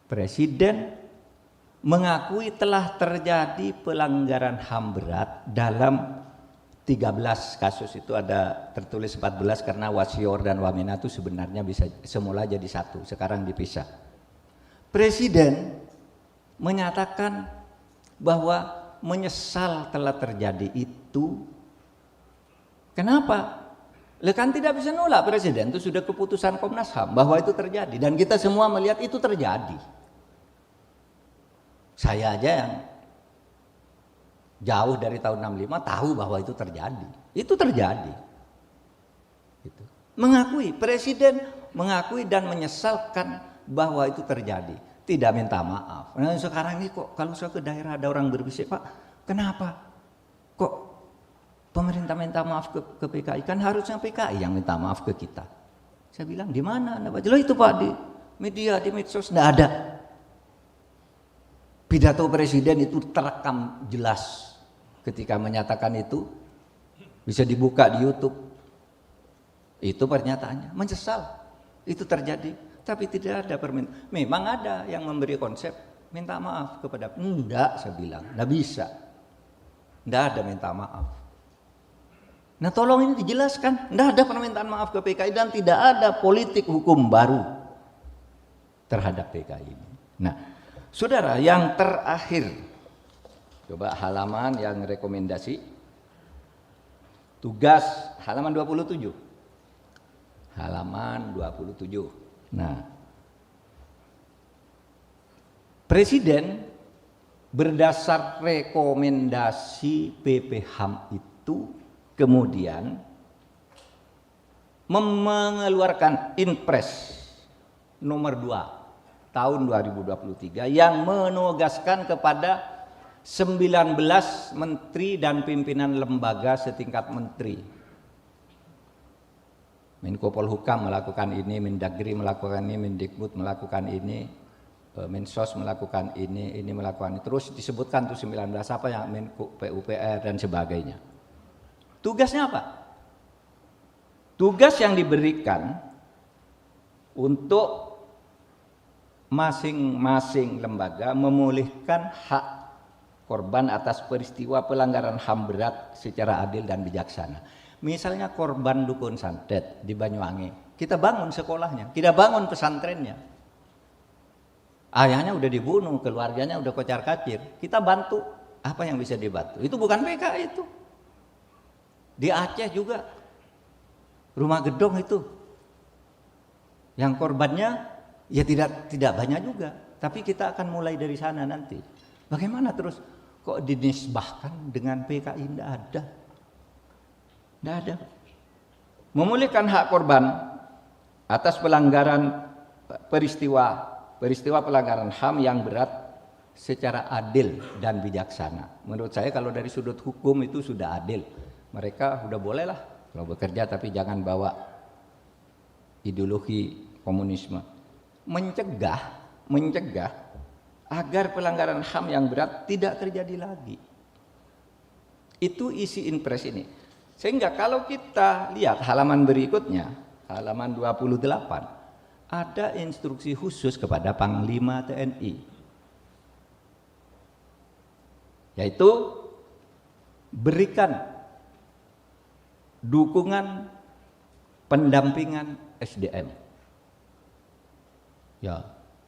Presiden mengakui telah terjadi pelanggaran HAM berat dalam 13 kasus. Itu ada tertulis 14 karena Wasior dan Wamena itu sebenarnya bisa semula jadi satu, sekarang dipisah. Presiden menyatakan bahwa menyesal telah terjadi itu. Kenapa? Kan tidak bisa nolak Presiden, itu sudah keputusan Komnas HAM bahwa itu terjadi dan kita semua melihat itu terjadi. Saya aja yang jauh dari tahun 65 tahu bahwa itu terjadi. Itu terjadi. Gitu. Mengakui, Presiden mengakui dan menyesalkan bahwa itu terjadi. Tidak minta maaf. Nah, sekarang ini kok kalau saya ke daerah ada orang berbisik, Pak, kenapa? Kok pemerintah minta maaf ke PKI, kan harusnya PKI yang minta maaf ke kita. Saya bilang, di mana Anda baca? Loh itu Pak, di media, di medsos, tidak ada. Pidato presiden itu terekam jelas ketika menyatakan itu, bisa dibuka di YouTube. Itu pernyataannya, menyesal itu terjadi, tapi tidak ada permintaan. Memang ada yang memberi konsep minta maaf kepada, enggak, saya bilang, enggak bisa. Enggak ada minta maaf. Nah tolong ini dijelaskan, enggak ada permintaan maaf ke PKI dan tidak ada politik hukum baru terhadap PKI ini. Nah, saudara, yang terakhir, coba halaman yang rekomendasi, tugas halaman 27. Halaman 27. Nah, Presiden berdasar rekomendasi BPHAM itu kemudian mengeluarkan Inpres nomor 2 tahun 2023 yang menugaskan kepada 19 menteri dan pimpinan lembaga setingkat menteri. Menko Polhukam melakukan ini, Mendagri melakukan ini, Mendikbud melakukan ini, Mensos melakukan ini melakukan ini. Terus disebutkan tuh 19 apa yang Menko PUPR dan sebagainya. Tugasnya apa? Tugas yang diberikan untuk masing-masing lembaga memulihkan hak korban atas peristiwa pelanggaran HAM berat secara adil dan bijaksana. Misalnya korban dukun santet di Banyuwangi, kita bangun sekolahnya, kita bangun pesantrennya. Ayahnya udah dibunuh, keluarganya udah kocar-kacir, kita bantu. Apa yang bisa dibantu? Itu bukan PKI itu. Di Aceh juga, rumah gedong itu, yang korbannya ya tidak banyak juga, tapi kita akan mulai dari sana nanti. Bagaimana terus kok dinisbahkan dengan PKI? Tidak ada. Tidak ada. Memulihkan hak korban atas pelanggaran peristiwa pelanggaran HAM yang berat secara adil dan bijaksana. Menurut saya kalau dari sudut hukum itu sudah adil. Mereka sudah bolehlah kalau bekerja, tapi jangan bawa ideologi komunisme. Mencegah agar pelanggaran HAM yang berat tidak terjadi lagi. Itu isi Inpres ini. Sehingga kalau kita lihat halaman berikutnya, halaman 28, ada instruksi khusus kepada Panglima TNI. Yaitu berikan dukungan pendampingan SDM. Ya,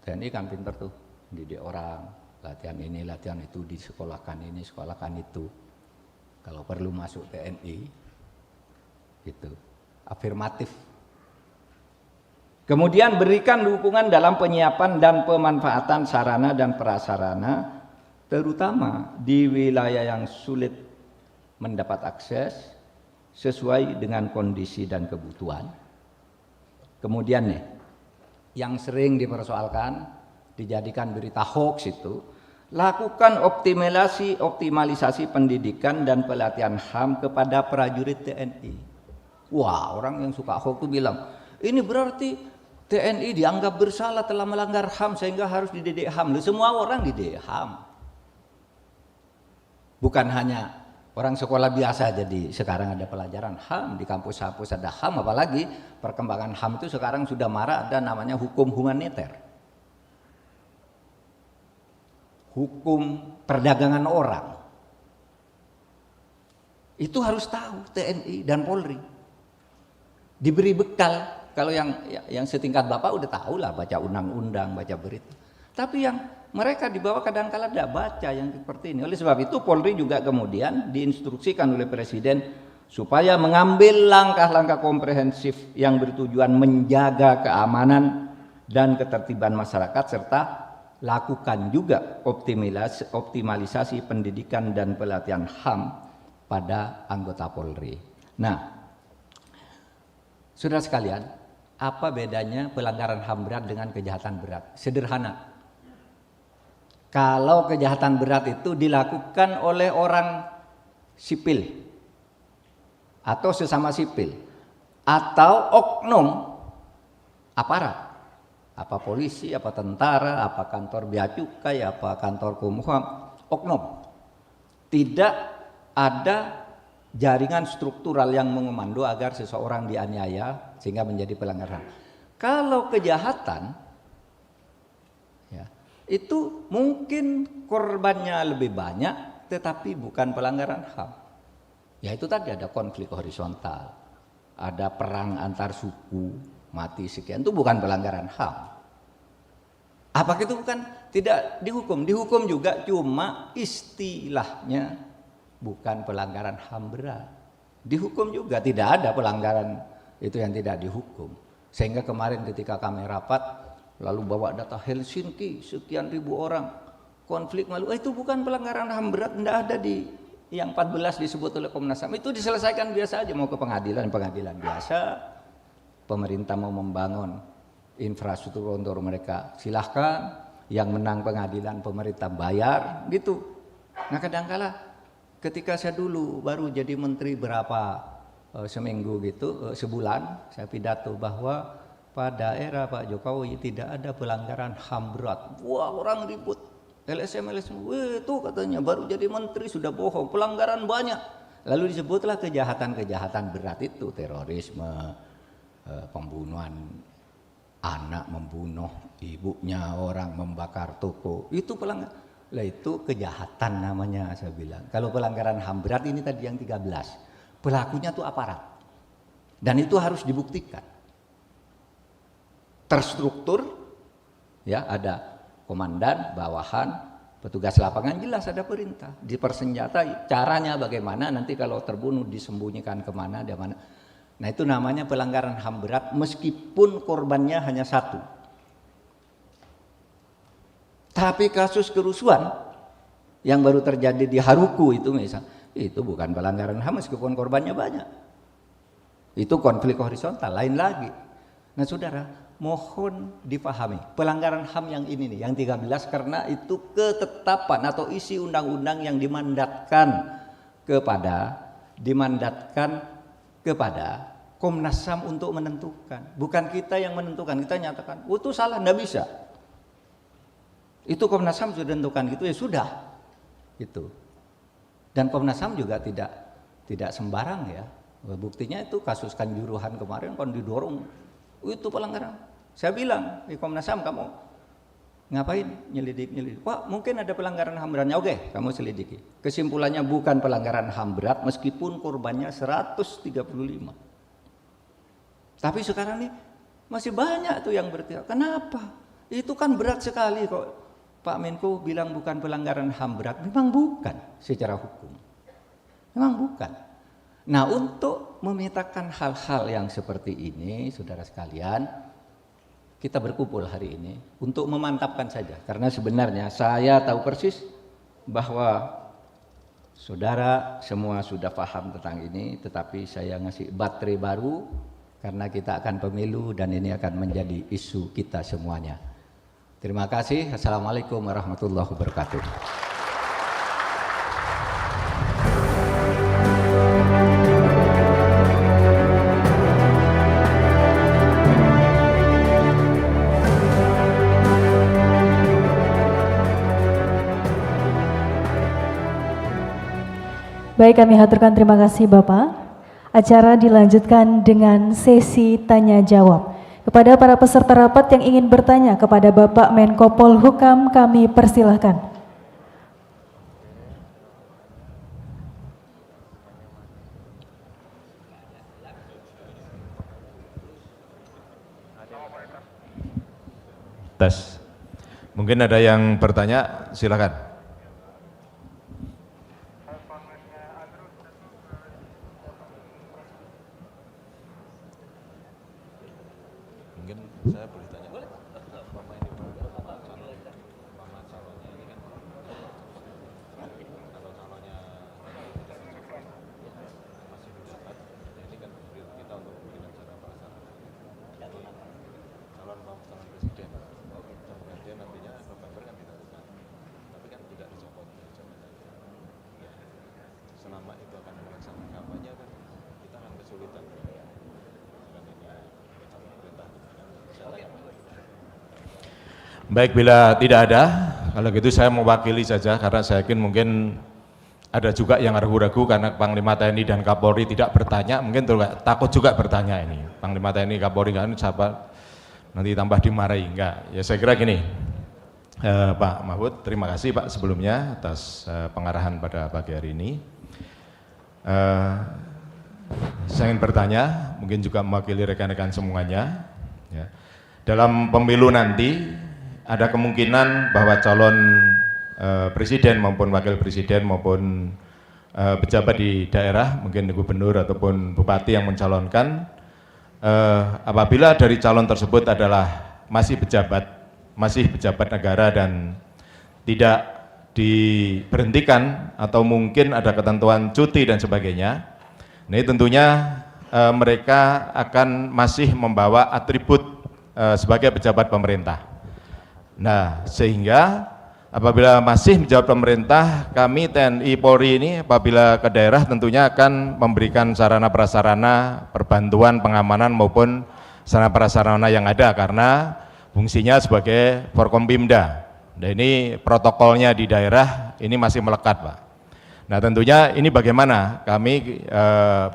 TNI kan pinter tuh, didik orang, latihan ini, latihan itu, disekolahkan ini, sekolahkan itu. Kalau perlu masuk TNI, gitu, afirmatif. Kemudian berikan dukungan dalam penyiapan dan pemanfaatan sarana dan prasarana, terutama di wilayah yang sulit mendapat akses sesuai dengan kondisi dan kebutuhan. Kemudian nih, yang sering dipersoalkan, dijadikan berita hoax itu, lakukan optimalisasi pendidikan dan pelatihan HAM kepada prajurit TNI. Wah, orang yang suka hoax itu bilang, ini berarti TNI dianggap bersalah telah melanggar HAM sehingga harus dididik HAM. Semua orang dididik HAM. Bukan hanya orang sekolah biasa, jadi sekarang ada pelajaran HAM di kampus-kampus ada HAM, apalagi perkembangan HAM itu sekarang sudah marak, ada namanya hukum humaniter. Hukum perdagangan orang. Itu harus tahu TNI dan Polri. Diberi bekal, kalau yang setingkat Bapak udah tahu lah, baca undang-undang, baca berita. Tapi yang mereka di bawah kadang-kala tidak baca yang seperti ini. Oleh sebab itu Polri juga kemudian diinstruksikan oleh Presiden supaya mengambil langkah-langkah komprehensif yang bertujuan menjaga keamanan dan ketertiban masyarakat, serta lakukan juga optimalisasi pendidikan dan pelatihan HAM pada anggota Polri. Nah, saudara sekalian, apa bedanya pelanggaran HAM berat dengan kejahatan berat? Sederhana. Kalau kejahatan berat itu dilakukan oleh orang sipil, atau sesama sipil atau oknum aparat, apa polisi, apa tentara, apa kantor bea cukai, apa kantor Kumham, oknum. Tidak ada jaringan struktural yang mengomando agar seseorang dianiaya sehingga menjadi pelanggaran. Kalau kejahatan, ya, itu mungkin korbannya lebih banyak, tetapi bukan pelanggaran HAM. Ya itu tadi ada konflik horizontal, ada perang antar suku, mati sekian, itu bukan pelanggaran HAM. Apakah itu bukan tidak dihukum? Dihukum juga, cuma istilahnya bukan pelanggaran HAM berat. Dihukum juga, tidak ada pelanggaran itu yang tidak dihukum. Sehingga kemarin ketika kami rapat, lalu bawa data Helsinki, sekian ribu orang, konflik malu, itu bukan pelanggaran HAM berat, tidak ada di yang 14 disebut oleh Komnas HAM, itu diselesaikan biasa aja, mau ke pengadilan biasa. Pemerintah mau membangun infrastruktur untuk mereka, silahkan. Yang menang pengadilan pemerintah bayar, gitu. Nah kadangkala ketika saya dulu baru jadi menteri seminggu gitu, sebulan saya pidato bahwa pada era Pak Jokowi tidak ada pelanggaran HAM berat. Wah, orang ribut. LSM, itu katanya baru jadi menteri sudah bohong, pelanggaran banyak. Lalu disebutlah kejahatan-kejahatan berat itu, terorisme, pembunuhan anak, membunuh ibunya orang, membakar toko, itu pelanggaran. Lah itu kejahatan namanya, saya bilang. Kalau pelanggaran HAM berat ini tadi yang 13, pelakunya tuh aparat. Dan itu harus dibuktikan. Terstruktur, ya ada komandan, bawahan, petugas lapangan, jelas ada perintah, dipersenjatai. Caranya bagaimana, nanti kalau terbunuh disembunyikan kemana, di mana. Nah itu namanya pelanggaran HAM berat meskipun korbannya hanya satu. Tapi kasus kerusuhan yang baru terjadi di Haruku itu misalnya, itu bukan pelanggaran HAM meskipun korbannya banyak. Itu konflik horizontal, lain lagi. Nah saudara, mohon dipahami, pelanggaran HAM yang ini nih, yang 13, karena itu ketetapan atau isi undang-undang yang dimandatkan kepada Komnas HAM untuk menentukan. Bukan kita yang menentukan, kita nyatakan, oh itu salah, enggak bisa. Itu Komnas HAM sudah tentukan gitu, ya sudah. Gitu. Dan Komnas HAM juga tidak sembarang ya. Buktinya itu kasus Kanjuruhan kemarin kan didorong, itu pelanggaran. Saya bilang di Komnas HAM, kamu ngapain nyelidik? Wah mungkin ada pelanggaran HAM beratnya, oke kamu selidiki. Kesimpulannya bukan pelanggaran HAM berat meskipun korbannya 135. Tapi sekarang nih masih banyak tuh yang berteriak, kenapa? Itu kan berat sekali kok. Pak Menko bilang bukan pelanggaran HAM berat, memang bukan secara hukum. Memang bukan. Nah untuk memetakan hal-hal yang seperti ini, saudara sekalian, kita berkumpul hari ini untuk memantapkan saja. Karena sebenarnya saya tahu persis bahwa saudara semua sudah paham tentang ini, tetapi saya ngasih baterai baru karena kita akan pemilu dan ini akan menjadi isu kita semuanya. Terima kasih. Assalamualaikum warahmatullahi wabarakatuh. Baik, kami haturkan terima kasih Bapak. Acara dilanjutkan dengan sesi tanya jawab. Kepada para peserta rapat yang ingin bertanya kepada Bapak Menko Polhukam, kami persilahkan. Tes. Mungkin ada yang bertanya, silakan. Mungkin saya boleh tanya. Boleh. Calonnya ini kan, kalau calonnya masih menjabat, ini kan kita untuk bikin acara pelaksana. Calon presiden. Kemudian nantinya November kan ditentukan, tapi kan tidak dicopot jabatannya. Ya, selama itu akan melaksanakan kampanye kan kita Baik, bila tidak ada, kalau gitu saya mewakili saja karena saya yakin mungkin ada juga yang ragu-ragu karena Panglima TNI dan Kapolri tidak bertanya, mungkin takut juga bertanya ini. Panglima TNI, Kapolri kan siapa nanti tambah dimarahi, enggak. Ya saya kira gini, Pak Mahfud, terima kasih Pak sebelumnya atas pengarahan pada pagi hari ini. Saya ingin bertanya, mungkin juga mewakili rekan-rekan semuanya. Ya. Dalam pemilu nanti ada kemungkinan bahwa calon presiden maupun wakil presiden maupun pejabat di daerah, mungkin gubernur ataupun bupati yang mencalonkan, apabila dari calon tersebut adalah masih pejabat negara dan tidak diberhentikan atau mungkin ada ketentuan cuti dan sebagainya, ini tentunya mereka akan masih membawa atribut sebagai pejabat pemerintah. Nah, sehingga apabila masih menjabat pemerintah, kami TNI Polri ini apabila ke daerah tentunya akan memberikan sarana prasarana perbantuan pengamanan maupun sarana prasarana yang ada karena fungsinya sebagai Forkompimda. Nah, ini protokolnya di daerah ini masih melekat, Pak. Nah, tentunya ini bagaimana kami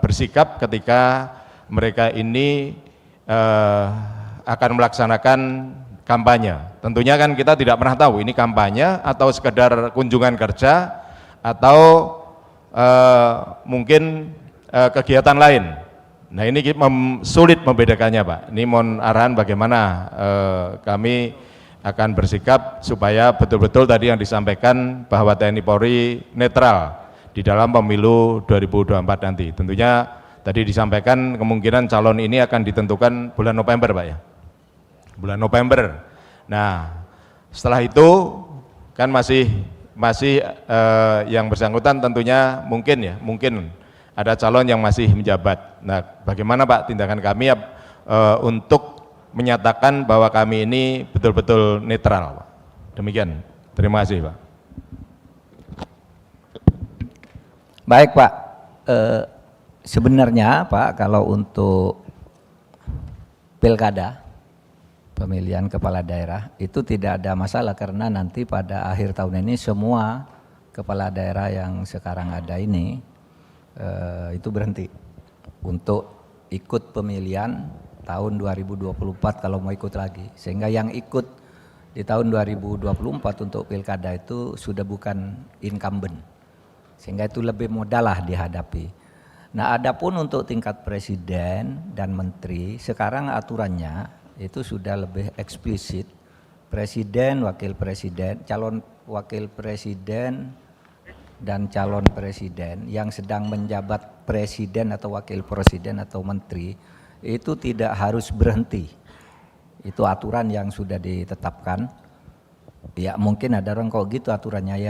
bersikap ketika mereka ini akan melaksanakan kampanye. Tentunya kan kita tidak pernah tahu ini kampanye atau sekedar kunjungan kerja atau mungkin kegiatan lain. Nah, ini sulit membedakannya, Pak. Ini mohon arahan bagaimana kami akan bersikap supaya betul-betul tadi yang disampaikan bahwa TNI Polri netral di dalam pemilu 2024 nanti. Tentunya tadi disampaikan kemungkinan calon ini akan ditentukan bulan November, Pak ya. Bulan November. Nah, setelah itu kan masih yang bersangkutan tentunya mungkin ada calon yang masih menjabat. Nah, bagaimana Pak tindakan kami untuk menyatakan bahwa kami ini betul-betul netral, Pak. Demikian. Terima kasih, Pak. Baik, Pak. Sebenarnya Pak, kalau untuk pilkada pemilihan kepala daerah itu tidak ada masalah karena nanti pada akhir tahun ini semua kepala daerah yang sekarang ada ini itu berhenti untuk ikut pemilihan tahun 2024 kalau mau ikut lagi, sehingga yang ikut di tahun 2024 untuk pilkada itu sudah bukan incumbent, sehingga itu lebih mudah lah dihadapi. Nah, adapun untuk tingkat presiden dan menteri sekarang aturannya itu sudah lebih eksplisit. Presiden, wakil presiden, calon wakil presiden dan calon presiden yang sedang menjabat presiden atau wakil presiden atau menteri itu tidak harus berhenti. Itu aturan yang sudah ditetapkan. Ya mungkin ada orang kok gitu aturannya,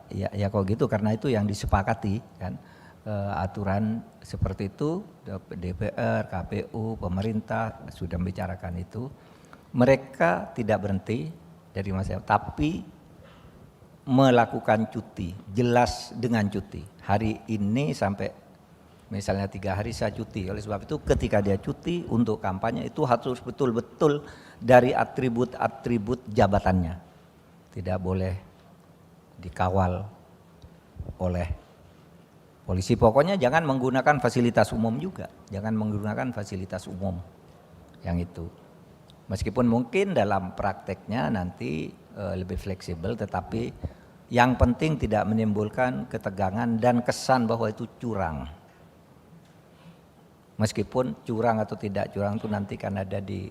ya kok gitu karena itu yang disepakati kan. Aturan seperti itu DPR, KPU, pemerintah sudah membicarakan itu. Mereka tidak berhenti dari masa, tapi melakukan cuti, jelas dengan cuti. Hari ini sampai misalnya 3 hari saya cuti. Oleh sebab itu ketika dia cuti untuk kampanye itu harus betul-betul dari atribut-atribut jabatannya. Tidak boleh dikawal oleh polisi. Pokoknya jangan menggunakan fasilitas umum juga, jangan menggunakan fasilitas umum yang itu. Meskipun mungkin dalam prakteknya nanti lebih fleksibel, tetapi yang penting tidak menimbulkan ketegangan dan kesan bahwa itu curang. Meskipun curang atau tidak curang itu nanti kan ada di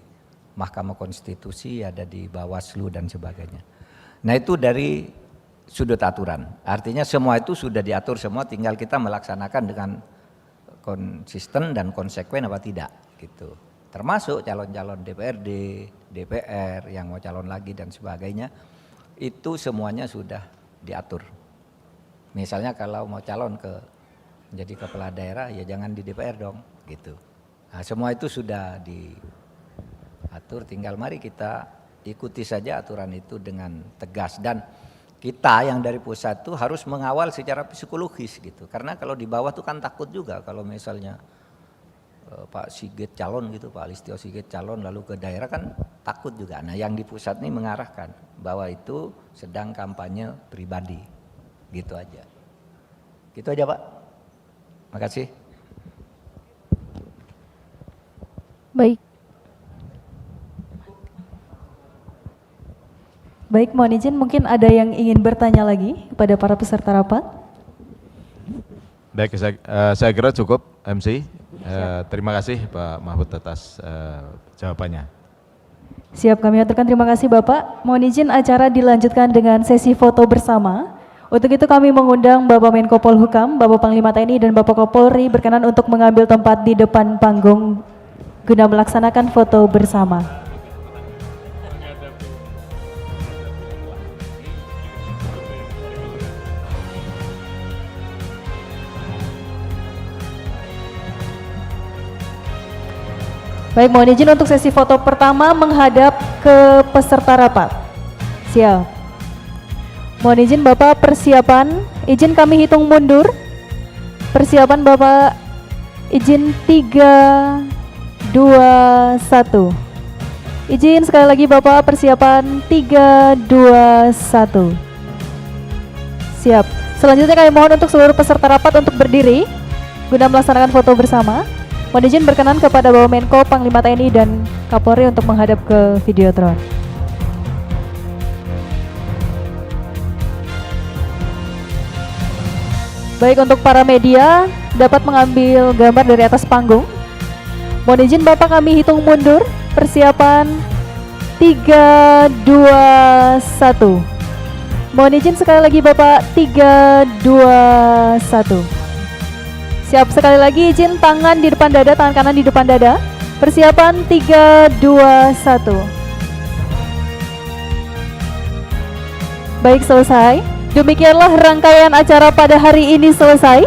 Mahkamah Konstitusi, ada di Bawaslu dan sebagainya. Nah, itu dari sudut aturan, artinya semua itu sudah diatur semua, tinggal kita melaksanakan dengan konsisten dan konsekuen apa tidak gitu. Termasuk calon-calon DPRD, DPR yang mau calon lagi dan sebagainya, itu semuanya sudah diatur. Misalnya kalau mau calon menjadi kepala daerah ya jangan di DPR dong gitu. Nah, semua itu sudah diatur, tinggal mari kita ikuti saja aturan itu dengan tegas. Dan kita yang dari pusat itu harus mengawal secara psikologis gitu, karena kalau di bawah tuh kan takut juga kalau misalnya Pak Sigit calon gitu, Pak Listio Sigit calon, lalu ke daerah kan takut juga. Nah yang di pusat ini mengarahkan bahwa itu sedang kampanye pribadi, gitu aja. Gitu aja Pak, makasih. Baik. Baik, mohon izin mungkin ada yang ingin bertanya lagi kepada para peserta rapat. Baik, saya kira cukup MC. Terima kasih Pak Mahfud atas jawabannya. Siap, kami aturkan terima kasih Bapak. Mohon izin acara dilanjutkan dengan sesi foto bersama. Untuk itu kami mengundang Bapak Menko Polhukam, Bapak Panglima TNI dan Bapak Kapolri berkenan untuk mengambil tempat di depan panggung guna melaksanakan foto bersama. Baik, mohon izin untuk sesi foto pertama menghadap ke peserta rapat. Siap. Mohon izin Bapak persiapan, izin kami hitung mundur. Persiapan Bapak, izin 3, 2, 1. Izin sekali lagi Bapak persiapan 3, 2, 1. Siap. Selanjutnya kami mohon untuk seluruh peserta rapat untuk berdiri guna melaksanakan foto bersama. Mohon izin berkenan kepada Bapak Menko, Panglima TNI dan Kapolri untuk menghadap ke Videotron. Baik, untuk para media dapat mengambil gambar dari atas panggung. Mohon izin Bapak kami hitung mundur. Persiapan 3, 2, 1. Mohon izin sekali lagi Bapak 3, 2, 1. Siap, sekali lagi izin tangan di depan dada, tangan kanan di depan dada. Persiapan 3, 2, 1. Baik, selesai. Demikianlah rangkaian acara pada hari ini selesai.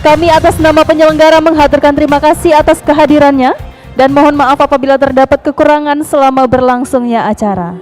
Kami atas nama penyelenggara menghaturkan terima kasih atas kehadirannya dan mohon maaf apabila terdapat kekurangan selama berlangsungnya acara.